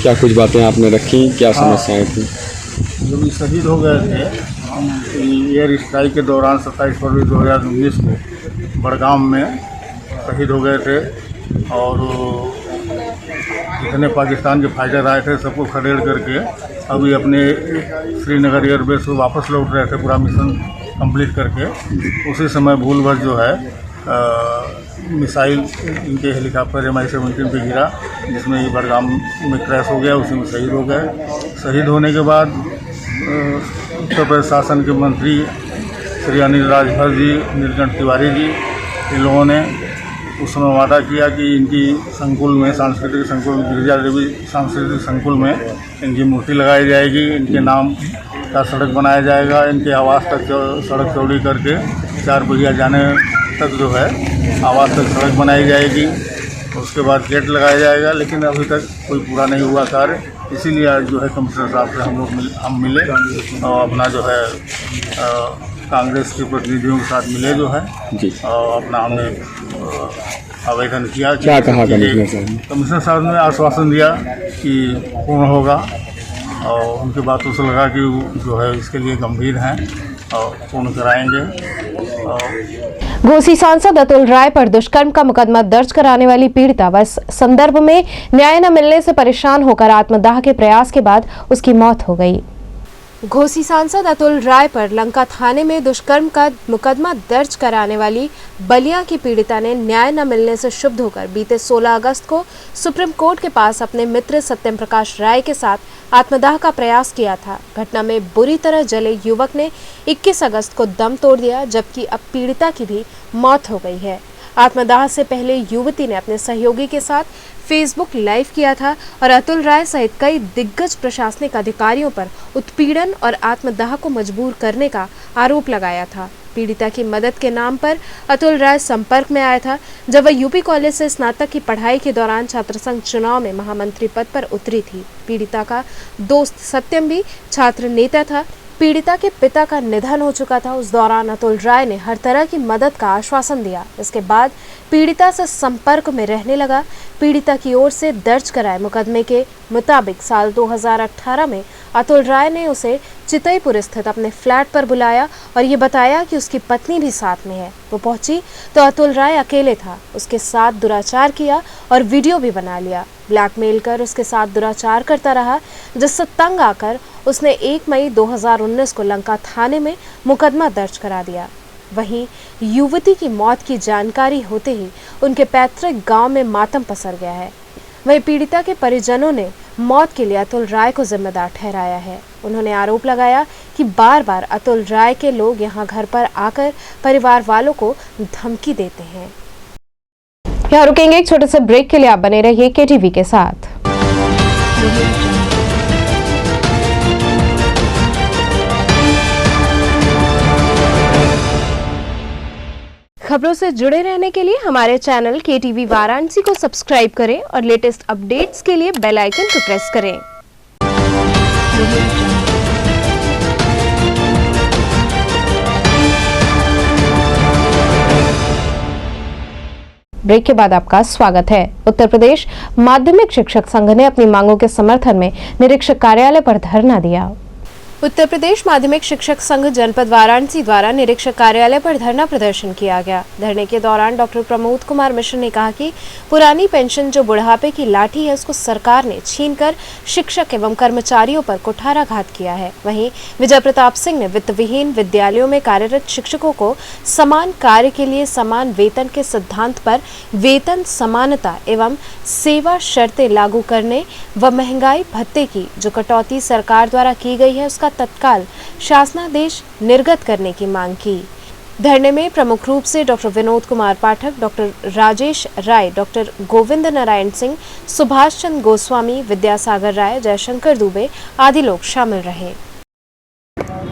S12: क्या कुछ बातें आपने रखी, क्या समस्याएं थी?
S9: जो भी शहीद हो गए थे एयर स्ट्राइक के दौरान 27 फरवरी 2019 को बड़गाम में शहीद हो गए थे और जितने पाकिस्तान के फाइटर आए थे सबको खदेड़ करके अभी अपने श्रीनगर एयरबेस को वापस लौट रहे थे पूरा मिशन कंप्लीट करके। उसी समय भूलवश जो है मिसाइल इनके हेलीकॉप्टर MI-17 पे गिरा, जिसमें ये बड़गाम में क्रैश हो गया, उसी में शहीद हो गए। शहीद होने के बाद उत्तर प्रदेश शासन के मंत्री श्री अनिल राजभर जी, नीलकंठ तिवारी जी, इन लोगों ने उस समय वादा किया कि इनकी संकुल में, सांस्कृतिक संकुल, गिरिजा देवी सांस्कृतिक संकुल में इनकी मूर्ति लगाई जाएगी, इनके नाम का सड़क बनाया जाएगा, इनके आवास तक सड़क चौड़ी करके 4 पहिया जाने तक जो है आवास तक सड़क बनाई जाएगी। उसके बाद गेट लगाया जाएगा, लेकिन अभी तक कोई पूरा नहीं हुआ कार्य। इसीलिए आज जो है कमिश्नर साहब से हम मिले और अपना जो है कांग्रेस के प्रतिनिधियों के साथ मिले जो है जी, और अपना हमने आवेदन किया।
S12: क्या कहा कमिश्नर साहब?
S9: कमिश्नर साहब ने आश्वासन दिया कि पूर्ण होगा और उनकी बातों से लगा कि जो है इसके लिए गंभीर हैं और पूर्ण कराएंगे।
S1: घोसी सांसद अतुल राय पर दुष्कर्म का मुकदमा दर्ज कराने वाली पीड़िता व इस संदर्भ में न्याय न मिलने से परेशान होकर आत्मदाह के प्रयास के बाद उसकी मौत हो गई। घोसी सांसद अतुल राय पर लंका थाने में दुष्कर्म का मुकदमा दर्ज कराने वाली बलिया की पीड़िता ने न्याय न मिलने से क्षुब्ध होकर बीते 16 अगस्त को सुप्रीम कोर्ट के पास अपने मित्र सत्यम प्रकाश राय के साथ आत्मदाह का प्रयास किया था। घटना में बुरी तरह जले युवक ने 21 अगस्त को दम तोड़ दिया, जबकि अब पीड़िता की भी मौत हो गई है। आत्मदाह से पहले युवती ने अपने सहयोगी के साथ फेसबुक लाइव किया था और अतुल राय सहित कई दिग्गज प्रशासनिक अधिकारियों पर उत्पीड़न और आत्मदाह को मजबूर करने का आरोप लगाया था। पीड़िता की मदद के नाम पर अतुल राय संपर्क में आया था जब वह यूपी कॉलेज से स्नातक की पढ़ाई के दौरान छात्र संघ चुनाव में महामंत्री पद पर उतरी थी। पीड़िता का दोस्त सत्यम भी छात्र नेता था। पीड़िता के पिता का निधन हो चुका था। उस दौरान अतुल राय ने हर तरह की मदद का आश्वासन दिया। इसके बाद पीड़िता से संपर्क में रहने लगा। पीड़िता की ओर से दर्ज कराए मुकदमे के मुताबिक साल 2018 में अतुल राय ने उसे चितईपुर स्थित अपने फ्लैट पर बुलाया और ये बताया कि उसकी पत्नी भी साथ में है। वो पहुंची तो अतुल राय अकेले था। उसके साथ दुराचार किया और वीडियो भी बना लिया। ब्लैकमेल कर उसके साथ दुराचार करता रहा, जिससे तंग आकर उसने 1 मई 2019 को लंका थाने में मुकदमा दर्ज करा दिया। वहीं युवती की मौत की जानकारी होते ही उनके पैतृक गांव में मातम पसर गया है। वहीं पीड़िता के परिजनों ने मौत के लिए अतुल राय को जिम्मेदार ठहराया है। उन्होंने आरोप लगाया कि बार बार अतुल राय के लोग यहां घर पर आकर परिवार वालों को धमकी देते हैं। यहाँ रुकेंगे एक छोटे से ब्रेक के लिए। आप बने रहिए KTV के साथ। खबरों से जुड़े रहने के लिए हमारे चैनल KTV वाराणसी को सब्सक्राइब करें और लेटेस्ट अपडेट्स के लिए बेल आइकन को प्रेस करें। ब्रेक के बाद आपका स्वागत है। उत्तर प्रदेश माध्यमिक शिक्षक संघ ने अपनी मांगों के समर्थन में निरीक्षक कार्यालय पर धरना दिया। उत्तर प्रदेश माध्यमिक शिक्षक संघ जनपद वाराणसी द्वारा निरीक्षक कार्यालय पर धरना प्रदर्शन किया गया। धरने के दौरान डॉक्टर प्रमोद कुमार मिश्र ने कहा कि पुरानी पेंशन जो बुढ़ापे की लाठी है, उसको सरकार ने छीनकर शिक्षक एवं कर्मचारियों पर कुठाराघात किया है। वहीं विजय प्रताप सिंह ने वित्त विहीन विद्यालयों में कार्यरत शिक्षकों को समान कार्य के लिए समान वेतन के सिद्धांत पर वेतन समानता एवं सेवा शर्तें लागू करने व महंगाई भत्ते की जो कटौती सरकार द्वारा की गई है, उसका तत्काल शासनादेश निर्गत करने की मांग की। धरने में प्रमुख रूप से डॉक्टर विनोद कुमार पाठक, डॉक्टर राजेश राय, डॉक्टर गोविंद नारायण सिंह, सुभाष चंद्र गोस्वामी, विद्यासागर राय, जयशंकर दुबे आदि लोग शामिल रहे।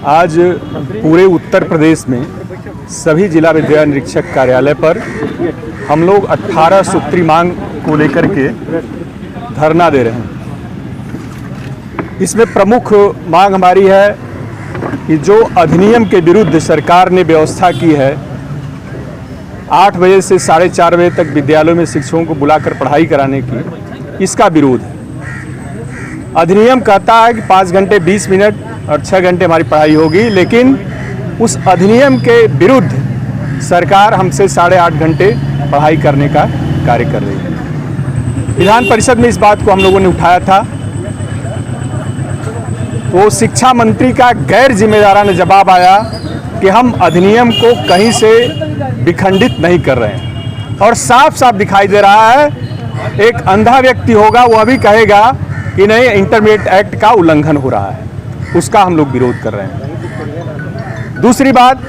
S13: आज पूरे उत्तर प्रदेश में सभी जिला विद्या निरीक्षक कार्यालय पर हम लोग 18 सूत्री मांग को लेकर के धरना दे रहे हैं। इसमें प्रमुख मांग हमारी है कि जो अधिनियम के विरुद्ध सरकार ने व्यवस्था की है 8 बजे से 4:30 बजे तक विद्यालयों में शिक्षकों को बुलाकर पढ़ाई कराने की, इसका विरोध है। अधिनियम कहता है कि 5 घंटे 20 मिनट और 6 घंटे हमारी पढ़ाई होगी, लेकिन उस अधिनियम के विरुद्ध सरकार हमसे 8.5 घंटे पढ़ाई करने का कार्य कर रही है। विधान परिषद में इस बात को हम लोगों ने उठाया था, तो शिक्षा मंत्री का गैर जिम्मेदाराना जवाब आया कि हम अधिनियम को कहीं से विखंडित नहीं कर रहे हैं। और साफ साफ दिखाई दे रहा है, एक अंधा व्यक्ति होगा वह भी कहेगा कि नहीं, इंटरमीडिएट एक्ट का उल्लंघन हो रहा है, उसका हम लोग विरोध कर रहे हैं। दूसरी बात,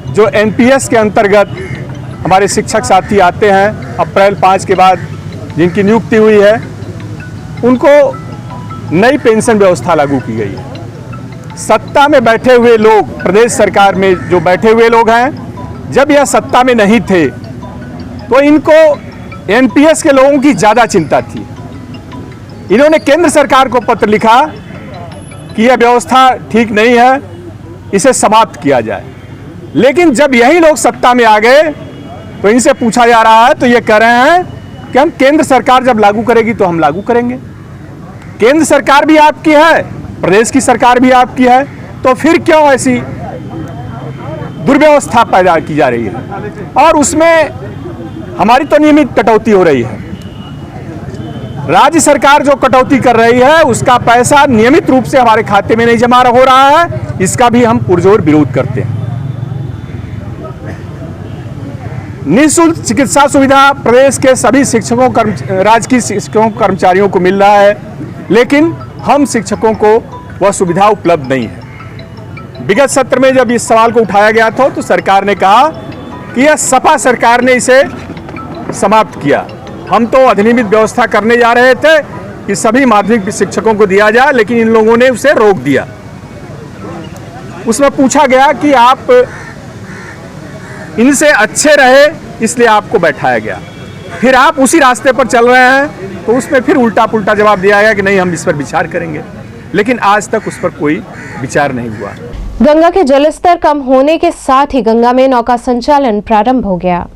S13: जो एनपीएस के अंतर्गत हमारे शिक्षक साथी आते हैं अप्रैल 5 के बाद जिनकी नियुक्ति हुई है, उनको नई पेंशन व्यवस्था लागू की गई है। सत्ता में बैठे हुए लोग, प्रदेश सरकार में जो बैठे हुए लोग हैं, जब यह सत्ता में नहीं थे तो इनको एनपीएस के लोगों की ज़्यादा चिंता थी। इन्होंने केंद्र सरकार को पत्र लिखा कि यह व्यवस्था ठीक नहीं है, इसे समाप्त किया जाए। लेकिन जब यही लोग सत्ता में आ गए तो इनसे पूछा जा रहा है तो ये कह रहे हैं कि हम केंद्र सरकार जब लागू करेगी तो हम लागू करेंगे। केंद्र सरकार भी आपकी है, प्रदेश की सरकार भी आपकी है, तो फिर क्यों ऐसी दुर्व्यवस्था पैदा की जा रही है? और उसमें हमारी तो नियमित कटौती हो रही है। राज्य सरकार जो कटौती कर रही है उसका पैसा नियमित रूप से हमारे खाते में नहीं जमा हो रहा है, इसका भी हम पुरजोर विरोध करते हैं। निःशुल्क चिकित्सा सुविधा प्रदेश के सभी शिक्षकों, राजकीय शिक्षकों, कर्मचारियों को मिल रहा है, लेकिन हम शिक्षकों को वह सुविधा उपलब्ध नहीं है। विगत सत्र में जब इस सवाल को उठाया गया था तो सरकार ने कहा कि यह सपा सरकार ने इसे समाप्त किया। हम तो अधिनियमित व्यवस्था करने जा रहे थे कि सभी माध्यमिक शिक्षकों को दिया जाए, लेकिन इन लोगों ने उसे रोक दिया। उसमें पूछा गया कि आप इनसे अच्छे रहे इसलिए आपको बैठाया गया, फिर आप उसी रास्ते पर चल रहे हैं, तो उसमें फिर उल्टा पुल्टा जवाब दिया गया कि नहीं, हम इस पर विचार करेंगे। लेकिन आज तक उस पर कोई विचार नहीं हुआ।
S1: गंगा के जलस्तर कम होने के साथ ही गंगा में नौका संचालन प्रारंभ हो गया।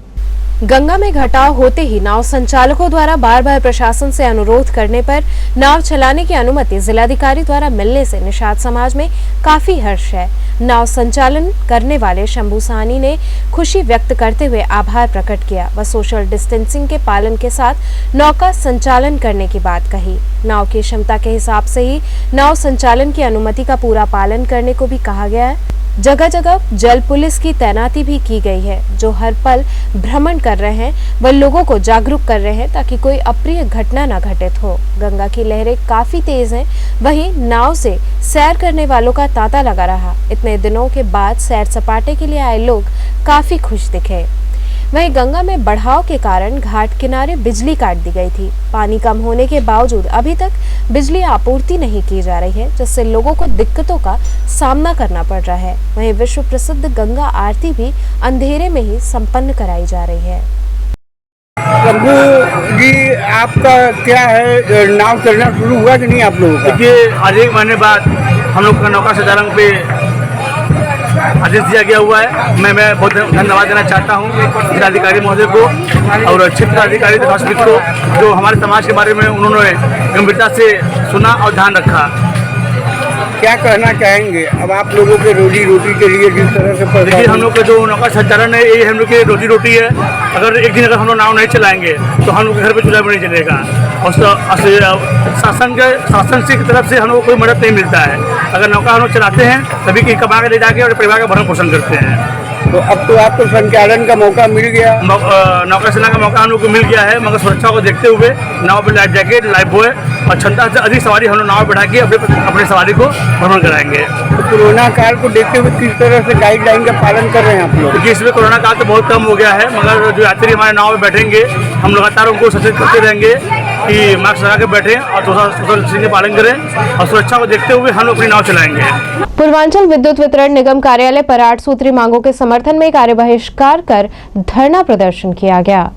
S1: गंगा में घटाव होते ही नाव संचालकों द्वारा बार बार प्रशासन से अनुरोध करने पर नाव चलाने की अनुमति जिलाधिकारी द्वारा मिलने से निषाद समाज में काफी हर्ष है। नाव संचालन करने वाले शंभू साहनी ने खुशी व्यक्त करते हुए आभार प्रकट किया व सोशल डिस्टेंसिंग के पालन के साथ नौका संचालन करने की बात कही। नाव की क्षमता के हिसाब से ही नाव संचालन की अनुमति का पूरा पालन करने को भी कहा गया है। जगह जगह जल पुलिस की तैनाती भी की गई है, जो हर पल भ्रमण कर रहे हैं व लोगों को जागरूक कर रहे हैं ताकि कोई अप्रिय घटना न घटित हो। गंगा की लहरें काफी तेज हैं, वहीं नाव से सैर करने वालों का तांता लगा रहा। इतने दिनों के बाद सैर सपाटे के लिए आए लोग काफी खुश दिखे। वहीं गंगा में बढ़ाव के कारण घाट किनारे बिजली काट दी गई थी। पानी कम होने के बावजूद अभी तक बिजली आपूर्ति नहीं की जा रही है, जिससे लोगों को दिक्कतों का सामना करना पड़ रहा है। वहीं विश्व प्रसिद्ध गंगा आरती भी अंधेरे में ही संपन्न कराई जा रही है।
S10: शंभू जी, आपका क्या है, नाव चलना शुरू हुआ कि नहीं आप लोगों का?
S8: देखिए, आज 1 महीने बाद हम लोग का नौका संचालन पे आदेश दिया गया हुआ है। मैं बहुत धन्यवाद देना चाहता हूँ जिलाधिकारी महोदय को और क्षेत्र अधिकारी तथा समिति को, जो हमारे समाज के बारे में उन्होंने गंभीरता से सुना और ध्यान रखा।
S10: क्या कहना चाहेंगे अब आप लोगों के रोजी रोटी के लिए जिस तरह से?
S8: देखिए, हम लोग का जो नौका संचालन है ये हम लोग की रोजी रोटी है। अगर एक दिन अगर हम लोग नाव नहीं चलाएंगे तो हम लोग के घर पे चूल्हा भी नहीं चलेगा, और शासन से की तरफ से हम लोग को कोई मदद नहीं मिलता है। अगर नौका हम लोग चलाते हैं तभी कहीं कमा के ले जाके और परिवार का भरण पोषण करते हैं।
S10: तो अब तो आपको संचालन का मौका मिल गया,
S8: नौका चलाने का मौका हम लोग को मिल गया है, मगर सुरक्षा को देखते हुए नाव पर लाइफ जैकेट, लाइफ बॉय और क्षमता से अधिक सवारी हम लोग नाव बैठा के अपने सवारी को भ्रमण कराएंगे।
S10: तो कोरोना काल को देखते हुए किस तरह से गाइडलाइन का पालन कर रहे हैं आप लोग?
S8: क्योंकि इसमें कोरोना काल तो बहुत कम हो गया है, मगर जो यात्री हमारे नाव में बैठेंगे हम लगातार उनको सचेत करते रहेंगे कि मास्क लगा के बैठे और सोशल डिस्टेंसिंग का पालन करें और सुरक्षा को देखते हुए हम लोग अपनी नाव चलाएंगे।
S1: पूर्वांचल विद्युत वितरण निगम कार्यालय पर 8 सूत्री मांगों के समर्थन में कार्य बहिष्कार कर धरना प्रदर्शन किया गया।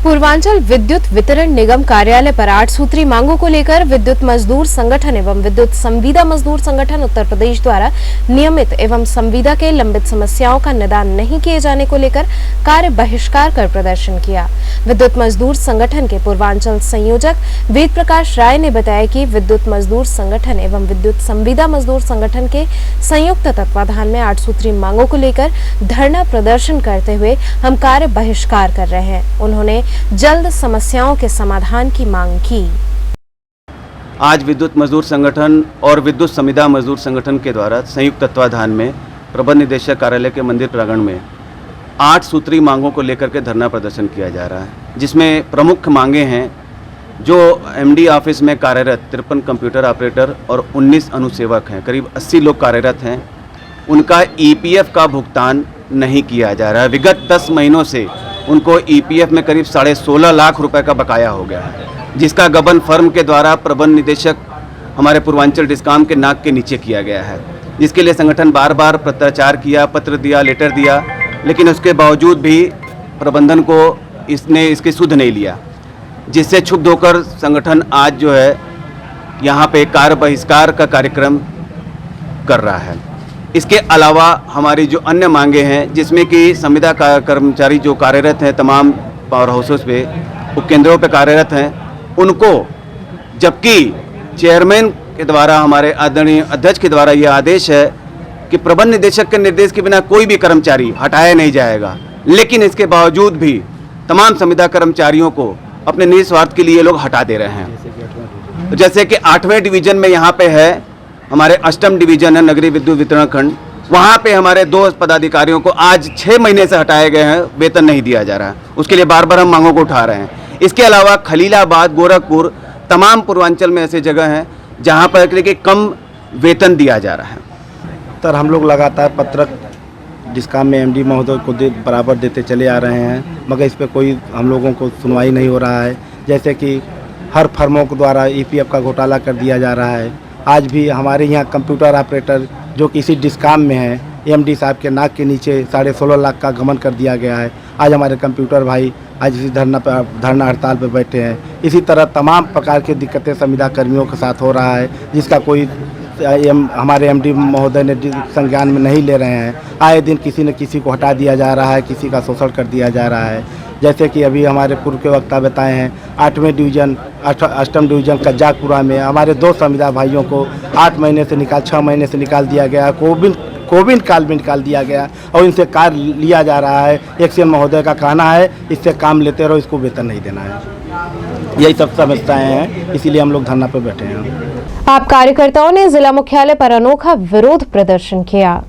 S1: पूर्वांचल विद्युत वितरण निगम कार्यालय पर 8 सूत्री मांगों को लेकर विद्युत मजदूर संगठन एवं विद्युत संविदा मजदूर संगठन उत्तर प्रदेश द्वारा नियमित एवं संविदा के लंबित समस्याओं का निदान नहीं किए जाने को लेकर कार्य बहिष्कार कर प्रदर्शन किया। विद्युत मजदूर संगठन के पूर्वांचल संयोजक वेद प्रकाश राय ने बताया कि विद्युत मजदूर संगठन एवं विद्युत संविदा मजदूर संगठन के संयुक्त तत्वाधान में 8 सूत्री मांगों को लेकर धरना प्रदर्शन करते हुए हम कार्य बहिष्कार कर रहे हैं। उन्होंने जल्द समस्याओं के समाधान की मांग की।
S14: आज विद्युत मजदूर संगठन और विद्युत संविदा मजदूर संगठन के द्वारा संयुक्त तत्वाधान में प्रबंध निदेशक कार्यालय के मंदिर प्रांगण में 8 सूत्री मांगों को लेकर के धरना प्रदर्शन किया जा रहा है, जिसमें प्रमुख मांगे हैं जो एमडी ऑफिस में कार्यरत 53 कंप्यूटर ऑपरेटर और 19 अनुसेवक हैं, करीब 80 लोग कार्यरत हैं, उनका ईपीएफ का भुगतान नहीं किया जा रहा है। विगत 10 महीनों से उनको ईपीएफ में करीब 16.5 लाख रुपए का बकाया हो गया है, जिसका गबन फर्म के द्वारा प्रबंध निदेशक हमारे पूर्वांचल डिस्कॉम के नाक के नीचे किया गया है, जिसके लिए संगठन बार बार पत्राचार किया, पत्र दिया, लेटर दिया, लेकिन उसके बावजूद भी प्रबंधन को इसने इसकी सुध नहीं लिया, जिससे क्षुब्ध होकर संगठन आज जो है यहाँ पे कार्य बहिष्कार का कार्यक्रम कर रहा है। इसके अलावा हमारी जो अन्य मांगे हैं, जिसमें कि संविदा कर्मचारी जो कार्यरत हैं तमाम पावर हाउसेस पे, उपकेंद्रों पे कार्यरत हैं, उनको जबकि चेयरमैन के द्वारा हमारे आदरणीय अध्यक्ष के द्वारा ये आदेश है कि प्रबंध निदेशक के निर्देश के बिना कोई भी कर्मचारी हटाया नहीं जाएगा, लेकिन इसके बावजूद भी तमाम संविदा कर्मचारियों को अपने निस्वार्थ के लिए लोग हटा दे रहे हैं। जैसे कि 8वें डिवीजन में यहाँ पे है हमारे अष्टम डिवीजन है नगरीय विद्युत वितरण खंड, वहाँ पे हमारे 2 पदाधिकारियों को आज 6 महीने से हटाए गए हैं, वेतन नहीं दिया जा रहा है। उसके लिए बार बार हम मांगों को उठा रहे हैं। इसके अलावा खलीलाबाद, गोरखपुर, तमाम पूर्वांचल में ऐसे जगह हैं जहाँ पर कि कम वेतन दिया जा रहा है।
S15: तर हम लोग लगातार पत्रक डिस्कॉम में एमडी महोदय को बराबर देते चले आ रहे हैं, मगर इस पर कोई हम लोगों को सुनवाई नहीं हो रहा है। जैसे कि हर फर्मों के द्वारा ईपीएफ का घोटाला कर दिया जा रहा है। आज भी हमारे यहाँ कंप्यूटर ऑपरेटर जो किसी डिस्कॉम में है, एमडी साहब के नाक के नीचे 16.5 लाख का गबन कर दिया गया है। आज हमारे कंप्यूटर भाई आज इसी धरना हड़ताल पर बैठे हैं। इसी तरह तमाम प्रकार की दिक्कतें संविदा कर्मियों के साथ हो रहा है, जिसका कोई हमारे एमडी महोदय ने संज्ञान में नहीं ले रहे हैं। आए दिन किसी न किसी को हटा दिया जा रहा है, किसी का शोषण कर दिया जा रहा है। जैसे कि अभी हमारे पूर्व के वक्ता बताए हैं, 8वें डिवीजन अष्टम डिवीजन कज्जाकपुरा में हमारे 2 संविदा भाइयों को 6 महीने से निकाल दिया गया, कोविन काल में निकाल दिया गया और इनसे कार्य लिया जा रहा है। एक्सीएम महोदय का कहना है इससे काम लेते रहो, इसको वेतन नहीं देना है। यही सब समस्याएं हैं, इसीलिए हम लोग धरना पर बैठे हैं।
S1: आप कार्यकर्ताओं ने जिला मुख्यालय पर अनोखा विरोध प्रदर्शन किया।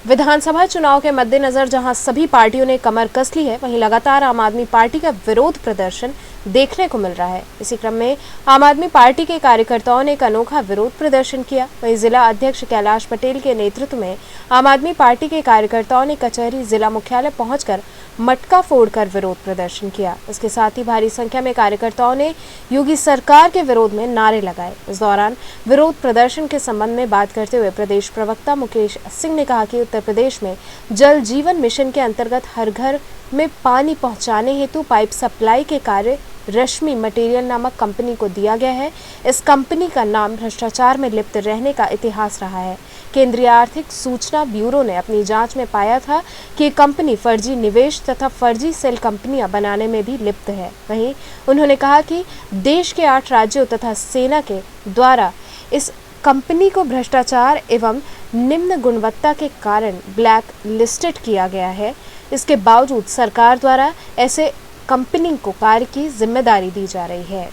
S1: विधानसभा चुनाव के मद्देनजर जहां सभी पार्टियों ने कमर कस ली है, वहीं लगातार आम आदमी पार्टी का विरोध प्रदर्शन देखने को मिल रहा है। इसी क्रम में आम आदमी पार्टी के कार्यकर्ताओं ने एक अनोखा विरोध प्रदर्शन किया। वहीं जिला अध्यक्ष कैलाश पटेल के नेतृत्व में आम आदमी पार्टी के कार्यकर्ताओं ने कचहरी जिला मुख्यालय पहुंचकर मटका फोड़कर विरोध प्रदर्शन किया। इसके साथ ही भारी संख्या में कार्यकर्ताओं ने योगी सरकार के विरोध में नारे लगाए। इस दौरान विरोध प्रदर्शन के संबंध में बात करते हुए प्रदेश प्रवक्ता मुकेश सिंह ने कहा कि उत्तर प्रदेश में जल जीवन मिशन के अंतर्गत हर घर में पानी पहुंचाने हेतु पाइप सप्लाई के कार्य रश्मि मटेरियल नामक कंपनी को दिया गया है। इस कंपनी का नाम भ्रष्टाचार में लिप्त रहने का इतिहास रहा है। केंद्रीय आर्थिक सूचना ब्यूरो ने अपनी जांच में पाया था कि कंपनी फर्जी निवेश तथा फर्जी सेल कंपनियां बनाने में भी लिप्त है। वहीं उन्होंने कहा कि देश के 8 राज्यों तथा सेना के द्वारा इस कंपनी को भ्रष्टाचार एवं निम्न गुणवत्ता के कारण ब्लैक लिस्टेड किया गया है। इसके बावजूद सरकार द्वारा ऐसे कंपनी को कार्य की जिम्मेदारी दी जा रही है।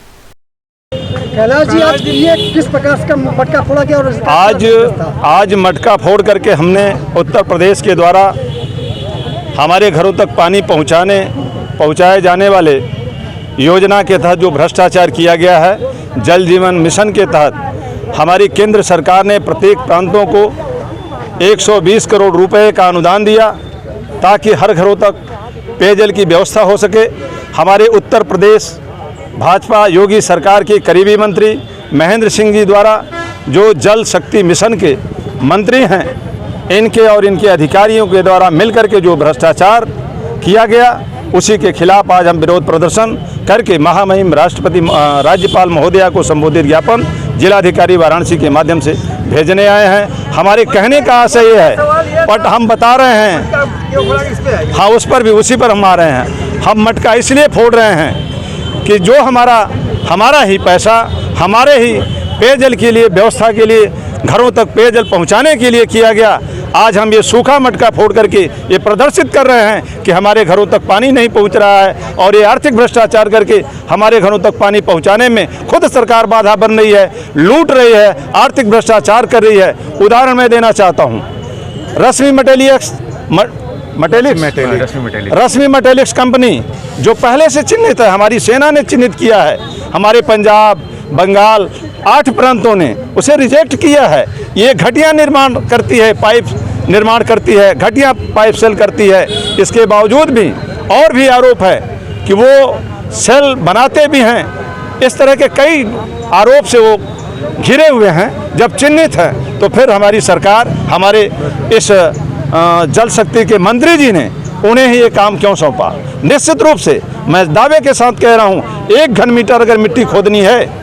S16: कैलाश जी, आज ये किस प्रकार का मटका फोड़ा गया? और
S13: आज मटका फोड़ करके हमने उत्तर प्रदेश के द्वारा हमारे घरों तक पानी पहुंचाए जाने वाले योजना के तहत जो भ्रष्टाचार किया गया है, जल जीवन मिशन के तहत हमारी केंद्र सरकार ने प्रत्येक प्रांतों को 120 करोड़ रुपए का अनुदान दिया ताकि हर घरों तक पेयजल की व्यवस्था हो सके। हमारे उत्तर प्रदेश भाजपा योगी सरकार के करीबी मंत्री महेंद्र सिंह जी द्वारा जो जल शक्ति मिशन के मंत्री हैं, इनके और इनके अधिकारियों के द्वारा मिलकर के जो भ्रष्टाचार किया गया, उसी के खिलाफ आज हम विरोध प्रदर्शन करके महामहिम राष्ट्रपति राज्यपाल महोदया को संबोधित ज्ञापन जिलाधिकारी वाराणसी के माध्यम से भेजने आए हैं। हमारे कहने का आशय ये है, बट हम बता रहे हैं, हाँ उस पर भी उसी पर हम आ रहे हैं। हम मटका इसलिए फोड़ रहे हैं कि जो हमारा ही पैसा हमारे ही पेयजल के लिए, व्यवस्था के लिए, घरों तक पेयजल पहुंचाने के लिए किया गया, आज हम ये सूखा मटका फोड़ करके ये प्रदर्शित कर रहे हैं कि हमारे घरों तक पानी नहीं पहुंच रहा है, और ये आर्थिक भ्रष्टाचार करके हमारे घरों तक पानी पहुंचाने में खुद सरकार बाधा बन रही है, लूट रही है, आर्थिक भ्रष्टाचार कर रही है। उदाहरण मैं देना चाहता हूँ, रश्मि मेटेलिक्स कंपनी जो पहले से चिन्हित है, हमारी सेना ने चिन्हित किया है, हमारे पंजाब, बंगाल 8 प्रांतों ने उसे रिजेक्ट किया है। ये घटिया निर्माण करती है, पाइप निर्माण करती है, घटिया पाइप सेल करती है। इसके बावजूद भी और भी आरोप है कि वो सेल बनाते भी हैं। इस तरह के कई आरोप से वो घिरे हुए हैं। जब चिन्हित है तो फिर हमारी सरकार, हमारे इस जल शक्ति के मंत्री जी ने उन्हें ही ये काम क्यों सौंपा? निश्चित रूप से मैं दावे के साथ कह रहा हूँ, 1 घन मीटर अगर मिट्टी खोदनी है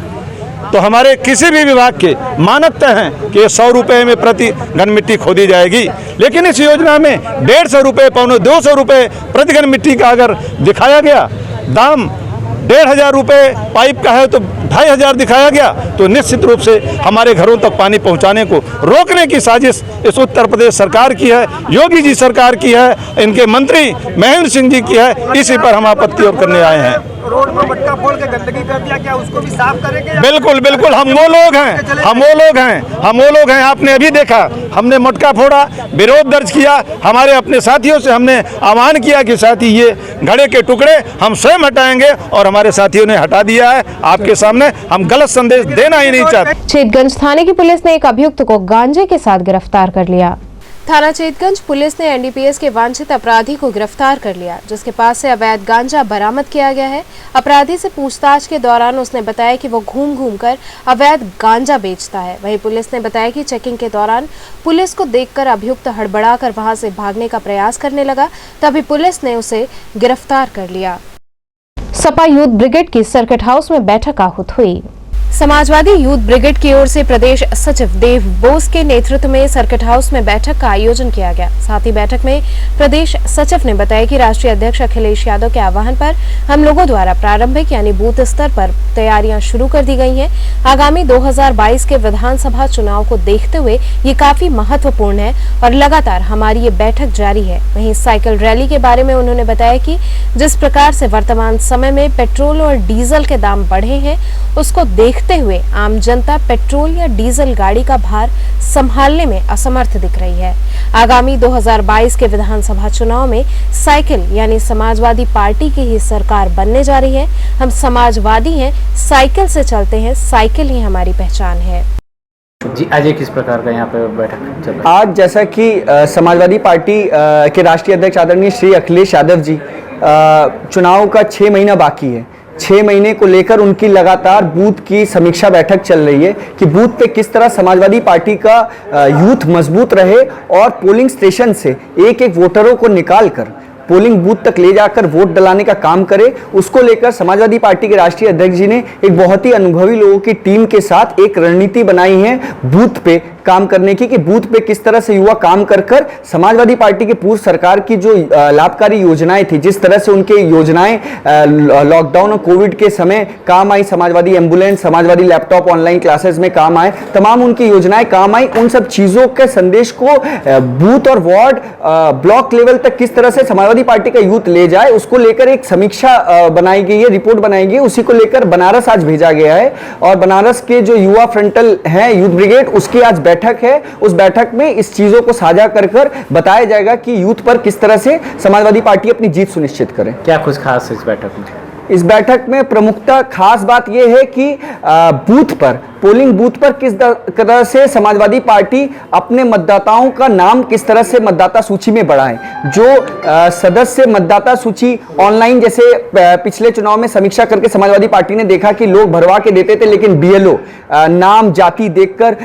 S13: तो हमारे किसी भी विभाग के मानक तय हैं कि 100 रुपये में प्रति घन मिट्टी खोदी जाएगी, लेकिन इस योजना में 150 रुपये, 200 रुपये प्रति घन मिट्टी का अगर दिखाया गया, दाम 1500 रुपये पाइप का है तो 2500 दिखाया गया, तो निश्चित रूप से हमारे घरों तक पानी पहुंचाने को रोकने की साजिश इस उत्तर प्रदेश सरकार की है, योगी जी सरकार की है, इनके मंत्री महेंद्र सिंह जी की है। इसी पर हम आपत्ति और करने आए हैं।
S16: रोड में मटका फोड़ के गंदगी कर दिया, क्या उसको भी साफ करेंगे?
S13: बिल्कुल बिल्कुल, हम वो लोग हैं। आपने अभी देखा, हमने मटका फोड़ा, विरोध दर्ज किया, हमारे अपने साथियों से हमने आह्वान किया कि साथी ये घड़े के टुकड़े हम स्वयं हटाएंगे, और हमारे साथियों ने हटा दिया है। आपके सामने हम गलत संदेश देना ही नहीं चाहते।
S1: चेतगंज थाने की पुलिस ने एक अभियुक्त को गांजे के साथ गिरफ्तार कर लिया। थाना चेतगंज पुलिस ने एनडीपीएस के वांछित अपराधी को गिरफ्तार कर लिया, जिसके पास से अवैध गांजा बरामद किया गया है। अपराधी से पूछताछ के दौरान उसने बताया कि वो घूम कर अवैध गांजा बेचता है। वहीं पुलिस ने बताया कि चेकिंग के दौरान पुलिस को देखकर अभियुक्त हड़बड़ाकर वहां से भागने का प्रयास करने लगा, तभी पुलिस ने उसे गिरफ्तार कर लिया। सपा यूथ ब्रिगेड की सर्किट हाउस में बैठक आहूत हुई। समाजवादी यूथ ब्रिगेड की ओर से प्रदेश सचिव देव बोस के नेतृत्व में सर्किट हाउस में बैठक का आयोजन किया गया। साथ ही बैठक में प्रदेश सचिव ने बताया कि राष्ट्रीय अध्यक्ष अखिलेश यादव के आह्वान पर हम लोगों द्वारा प्रारंभिक यानी बूथ स्तर पर तैयारियां शुरू कर दी गई हैं। आगामी 2022 के विधानसभा चुनाव को देखते हुए ये काफी महत्वपूर्ण है और लगातार हमारी ये बैठक जारी है। वहीं साइकिल रैली के बारे में उन्होंने बताया कि जिस प्रकार से वर्तमान समय में पेट्रोल और डीजल के दाम बढ़े हैं, उसको देखते हुए आम जनता पेट्रोल या डीजल गाड़ी का भार संभालने में असमर्थ दिख रही है। आगामी 2022 के विधानसभा चुनाव में साइकिल यानी समाजवादी पार्टी की ही सरकार बनने जा रही है। हम समाजवादी हैं, साइकिल से चलते हैं, साइकिल ही हमारी पहचान है।
S2: जी, आज किस प्रकार का यहाँ पे बैठक चल रहा है?
S17: आज जैसा कि समाजवादी पार्टी के राष्ट्रीय अध्यक्ष आदरणीय श्री अखिलेश यादव जी, चुनाव का 6 महीना बाकी है। 6 महीने को लेकर उनकी लगातार बूथ की समीक्षा बैठक चल रही है कि बूथ पे किस तरह समाजवादी पार्टी का यूथ मजबूत रहे और पोलिंग स्टेशन से एक एक वोटरों को निकाल कर पोलिंग बूथ तक ले जाकर वोट डलाने का काम करे। उसको लेकर समाजवादी पार्टी के राष्ट्रीय अध्यक्ष जी ने एक बहुत ही अनुभवी लोगों की टीम के साथ एक रणनीति बनाई है बूथ पे काम करने की, कि बूथ पे किस तरह से युवा काम कर कर समाजवादी पार्टी की पूर्व सरकार की जो लाभकारी योजनाएं थी, जिस तरह से उनके योजनाएं लॉकडाउन और कोविड के समय काम आई, Samajwadi ambulance, Samajwadi laptop, online classes में काम आए, तमाम उनकी योजनाएं काम आई, उन सब चीजों के संदेश को बूथ और वार्ड ब्लॉक लेवल तक किस तरह से समाजवादी पार्टी का यूथ ले जाए, उसको लेकर एक समीक्षा बनाई गई है, रिपोर्ट बनाई गई है। उसी को लेकर बनारस आज भेजा गया है और बनारस के जो युवा फ्रंटल है यूथ ब्रिगेड, उसकी आज बैठक है। उस बैठक में इस चीजों को साझा कर कर बताया जाएगा कि यूथ पर किस तरह से समाजवादी पार्टी अपनी जीत सुनिश्चित करे।
S2: क्या कुछ खास है इस बैठक में?
S17: इस बैठक में प्रमुखता खास बात यह है कि बूथ पर पोलिंग बूथ पर किस तरह से समाजवादी पार्टी अपने मतदाताओं का नाम किस तरह से मतदाता सूची में बढ़ाए। जो सदस्य मतदाता सूची ऑनलाइन, जैसे पिछले चुनाव में समीक्षा करके समाजवादी पार्टी ने देखा कि लोग भरवा के देते थे, लेकिन बीएलओ नाम जाति देखकर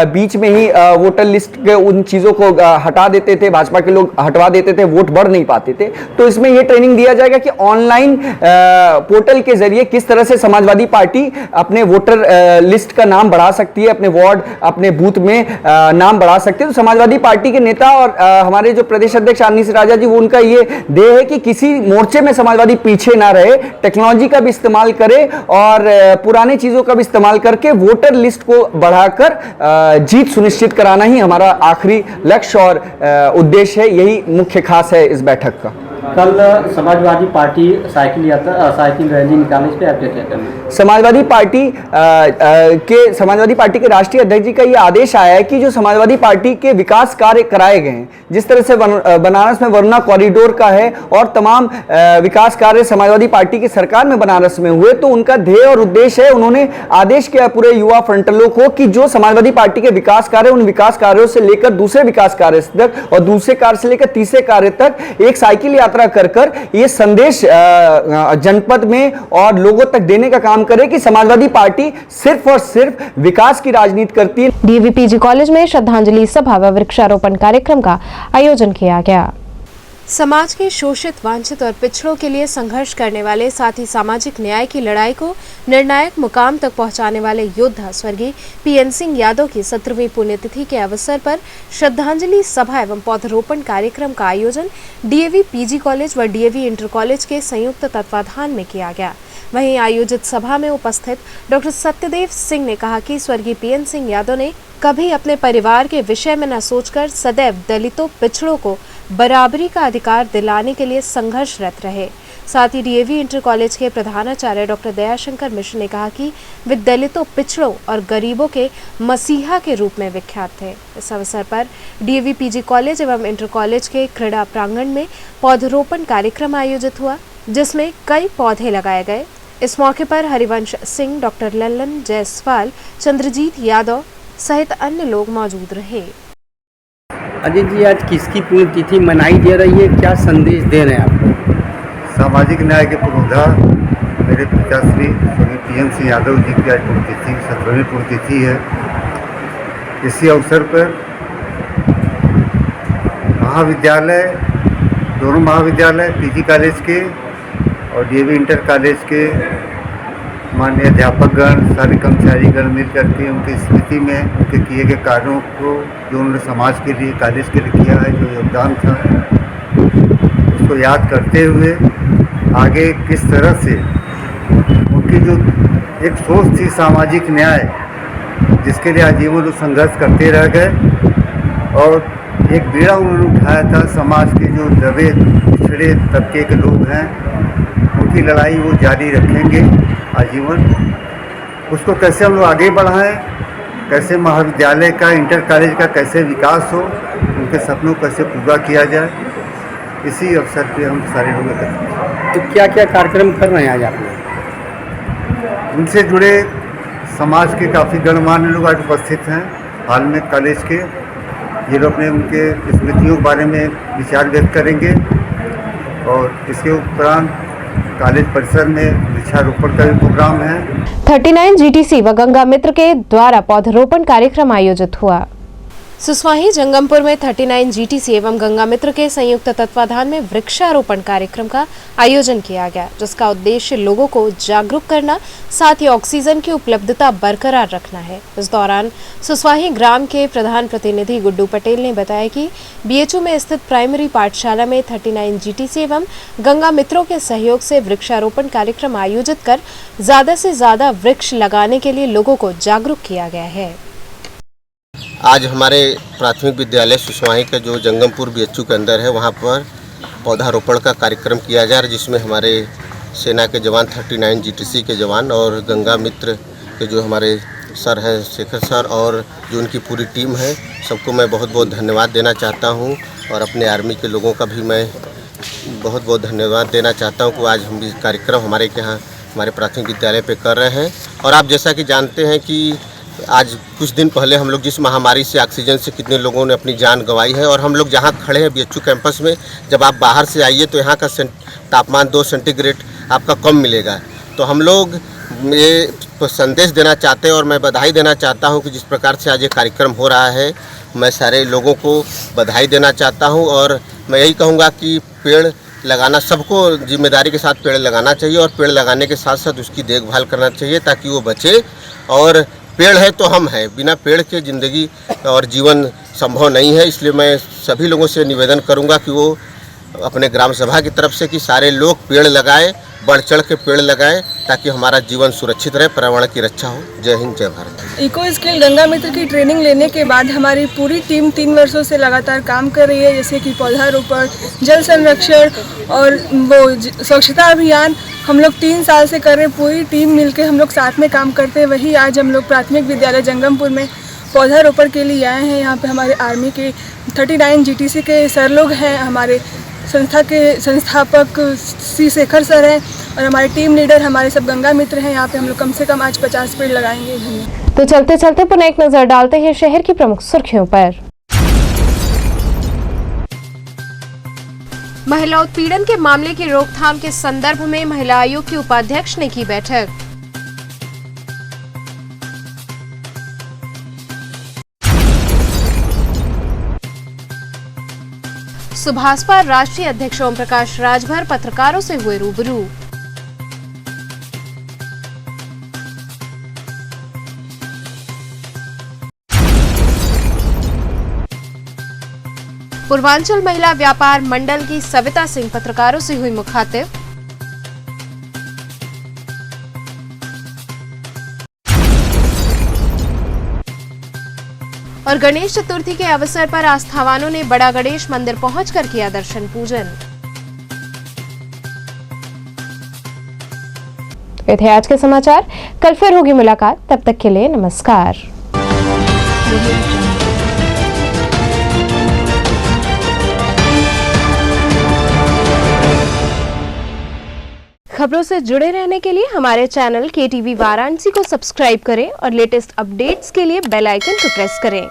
S17: बीच में ही वोटर लिस्ट के उन चीजों को हटा देते थे, भाजपा के लोग हटवा देते थे, वोट बढ़ नहीं पाते थे। तो इसमें यह ट्रेनिंग दिया जाएगा कि ऑनलाइन पोर्टल के जरिए किस तरह से समाजवादी पार्टी अपने वोटर लिस्ट का नाम बढ़ा सकती है, अपने वार्ड, अपने बूथ में नाम बढ़ा सकती है। तो समाजवादी पार्टी के नेता और हमारे जो प्रदेश अध्यक्ष आनीस राजा जी, वो उनका ये ध्येय है कि किसी मोर्चे में समाजवादी पीछे ना रहे, टेक्नोलॉजी का भी इस्तेमाल करे और पुराने चीजों का भी इस्तेमाल करके वोटर लिस्ट को बढ़ाकर जीत सुनिश्चित कराना ही हमारा आखिरी लक्ष्य और उद्देश्य है। यही मुख्य खास है इस बैठक का।
S18: कल समाजवादी पार्टी साइकिल रैली निकाली, इस पे आप क्या कहते हैं?
S17: समाजवादी पार्टी के राष्ट्रीय अध्यक्ष जी का यह आदेश आया है कि जो समाजवादी पार्टी के विकास कार्य कराए गए हैं, जिस तरह से बनारस में वरुणा कॉरिडोर का है और तमाम विकास कार्य समाजवादी पार्टी की सरकार में बनारस में हुए, तो उनका ध्येय और उद्देश्य है, उन्होंने आदेश किया पूरे युवा फ्रंटलों को कि जो समाजवादी पार्टी के विकास कार्य, उन विकास कार्यों से लेकर दूसरे विकास कार्य तक और दूसरे कार्य से लेकर तीसरे कार्य तक एक साइकिल यात्रा कर ये संदेश जनपद में और लोगों तक देने का काम करे कि समाजवादी पार्टी सिर्फ और सिर्फ विकास की राजनीति करती है।
S1: डीएवी पीजी कॉलेज में श्रद्धांजलि सभा व वृक्षारोपण कार्यक्रम का आयोजन किया गया। समाज के शोषित, वांछित और पिछड़ों के लिए संघर्ष करने वाले, साथ ही सामाजिक न्याय की लड़ाई को निर्णायक मुकाम तक पहुंचाने वाले योद्धा स्वर्गीय पीएन सिंह यादव की 17वीं पुण्यतिथि के अवसर पर श्रद्धांजलि सभा एवं पौधरोपण कार्यक्रम का आयोजन डीएवी पीजी कॉलेज व डीएवी इंटर कॉलेज के संयुक्त तत्वाधान में किया गया। वहीं आयोजित सभा में उपस्थित डॉक्टर सत्यदेव सिंह ने कहा कि स्वर्गीय पीएन सिंह यादव ने कभी अपने परिवार के विषय में न सोचकर सदैव दलितों, पिछड़ों को बराबरी का अधिकार दिलाने के लिए संघर्षरत रहे। साथ ही डीएवी इंटर कॉलेज के प्रधानाचार्य डॉक्टर दयाशंकर मिश्र ने कहा कि वे दलितों, पिछड़ों और गरीबों के मसीहा के रूप में विख्यात थे। इस अवसर पर डीएवी पीजी कॉलेज एवं इंटर कॉलेज के क्रीड़ा प्रांगण में पौधरोपण कार्यक्रम आयोजित हुआ, जिसमें कई पौधे लगाए गए। इस मौके पर हरिवंश सिंह, डॉक्टर लल्लन जायसवाल, चंद्रजीत यादव सहित अन्य लोग मौजूद रहे।
S10: अजय जी, आज किसकी पुण्यतिथि मनाई जा रही है, क्या संदेश दे रहे हैं आप?
S19: सामाजिक न्याय के पुरोधा मेरे पिताश्री स्वर्गीय पीएन सिंह यादव जी की आज पुण्यतिथि 17वीं पुण्यतिथि है। इसी अवसर पर महाविद्यालय, दोनों महाविद्यालय पीजी कॉलेज के और डीएवी इंटर कॉलेज के माननीय अध्यापकगण, सारे कर्मचारीगण मिल करके उनकी स्मृति में उनके किए गए कार्यों को, जो उन्होंने समाज के लिए, कॉलेज के लिए किया है, जो योगदान था, उसको याद करते हुए आगे किस तरह से उनकी जो एक सोच थी सामाजिक न्याय, जिसके लिए आजीवन वो संघर्ष करते रह गए और एक बीड़ा उन्होंने उठाया था समाज के जो दबे पिछड़े तबके के लोग हैं, उनकी लड़ाई वो जारी रखेंगे आजीवन। उसको कैसे हम लोग आगे बढ़ाएं, कैसे महाविद्यालय का, इंटर कॉलेज का कैसे विकास हो, उनके सपनों को कैसे पूरा किया जाए, इसी अवसर पे हम सारे लोग एकत्रित हैं।
S10: तो क्या क्या कार्यक्रम कर रहे हैं आज आप?
S19: उनसे जुड़े समाज के काफ़ी गणमान्य लोग आज उपस्थित हैं हाल में कॉलेज के। ये लोग अपने उनके स्मृतियों के बारे में विचार व्यक्त करेंगे और इसके उपरांत कॉलेज परिसर में वृक्षारोपण का भी प्रोग्राम है।
S1: 39 जीटीसी व गंगा मित्र के द्वारा पौधरोपण कार्यक्रम आयोजित हुआ। सुसवाही जंगमपुर में 39 जीटीसी एवं गंगा मित्र के संयुक्त तत्वाधान में वृक्षारोपण कार्यक्रम का आयोजन किया गया, जिसका उद्देश्य लोगों को जागरूक करना, साथ ही ऑक्सीजन की उपलब्धता बरकरार रखना है। इस दौरान सुसवाही ग्राम के प्रधान प्रतिनिधि गुड्डू पटेल ने बताया कि बीएचयू में स्थित प्राइमरी पाठशाला में 39 जीटीसी एवं गंगा मित्रों के सहयोग से वृक्षारोपण कार्यक्रम आयोजित कर ज्यादा से ज्यादा वृक्ष लगाने के लिए लोगों को जागरूक किया गया है।
S20: आज हमारे प्राथमिक विद्यालय सुसवाही का जो जंगमपुर बीएचयू के अंदर है, वहाँ पर पौधारोपण का कार्यक्रम किया जा रहा है, जिसमें हमारे सेना के जवान 39 जीटीसी के जवान और गंगा मित्र के जो हमारे सर हैं शेखर सर और जो उनकी पूरी टीम है, सबको मैं बहुत बहुत धन्यवाद देना चाहता हूँ। और अपने आर्मी के लोगों का भी मैं बहुत बहुत धन्यवाद देना चाहता हूँ कि आज हम भी कार्यक्रम हमारे यहाँ हमारे प्राथमिक विद्यालय पे कर रहे हैं। और आप जैसा कि जानते हैं कि आज कुछ दिन पहले हम लोग जिस महामारी से ऑक्सीजन से कितने लोगों ने अपनी जान गंवाई है, और हम लोग जहाँ खड़े हैं BHU कैंपस में, जब आप बाहर से आइए तो यहाँ का तापमान 2 सेंटीग्रेड आपका कम मिलेगा। तो हम लोग ये संदेश देना चाहते हैं और मैं बधाई देना चाहता हूँ कि जिस प्रकार से आज ये कार्यक्रम हो रहा है, मैं सारे लोगों को बधाई देना चाहता हूँ। और मैं यही कहूँगा कि पेड़ लगाना, सबको जिम्मेदारी के साथ पेड़ लगाना चाहिए, और पेड़ लगाने के साथ साथ उसकी देखभाल करना चाहिए ताकि वो बचे। और पेड़ है तो हम हैं, बिना पेड़ के ज़िंदगी और जीवन संभव नहीं है। इसलिए मैं सभी लोगों से निवेदन करूंगा कि वो अपने ग्राम सभा की तरफ से कि सारे लोग पेड़ लगाएं, बढ़ चढ़ के पेड़ लगाएं, ताकि हमारा जीवन सुरक्षित रहे, पर्यावरण की रक्षा हो। जय हिंद, जय भारत।
S21: इको स्किल गंगा मित्र की ट्रेनिंग लेने के बाद हमारी पूरी टीम 3 वर्षों से लगातार काम कर रही है, जैसे कि पौधारोपण, जल संरक्षण और वो स्वच्छता अभियान हम लोग 3 साल से कर रहे हैं। पूरी टीम मिलके हम लोग साथ में काम करते हैं। वही आज हम लोग प्राथमिक विद्यालय जंगमपुर में पौधारोपण के लिए आए हैं। यहाँ पे हमारे आर्मी के 39 GTC के सर लोग हैं, हमारे संस्था के संस्थापक C शेखर सर हैं, और हमारे टीम लीडर हमारे सब गंगा मित्र हैं। यहाँ पे हम लोग कम से कम आज 50 पेड़ लगाएंगे।
S1: तो चलते चलते पुनः एक नजर डालते हैं शहर की प्रमुख सुर्खियों पर। महिला उत्पीड़न के मामले की रोकथाम के संदर्भ में महिला आयोग की उपाध्यक्ष ने की बैठक। सुभाषपा राष्ट्रीय अध्यक्ष ओम प्रकाश राजभर पत्रकारों से हुए रूबरू। पूर्वांचल महिला व्यापार मंडल की सविता सिंह पत्रकारों से हुई मुखातिब। और गणेश चतुर्थी के अवसर पर आस्थावानों ने बड़ा गणेश मंदिर पहुंचकर किया दर्शन पूजन। ये थे आज के समाचार। कल फिर होगी मुलाकात, तब तक के लिए नमस्कार। खबरों से जुड़े रहने के लिए हमारे चैनल KTV वाराणसी को सब्सक्राइब करें और लेटेस्ट अपडेट्स के लिए बेल आइकन को प्रेस करें।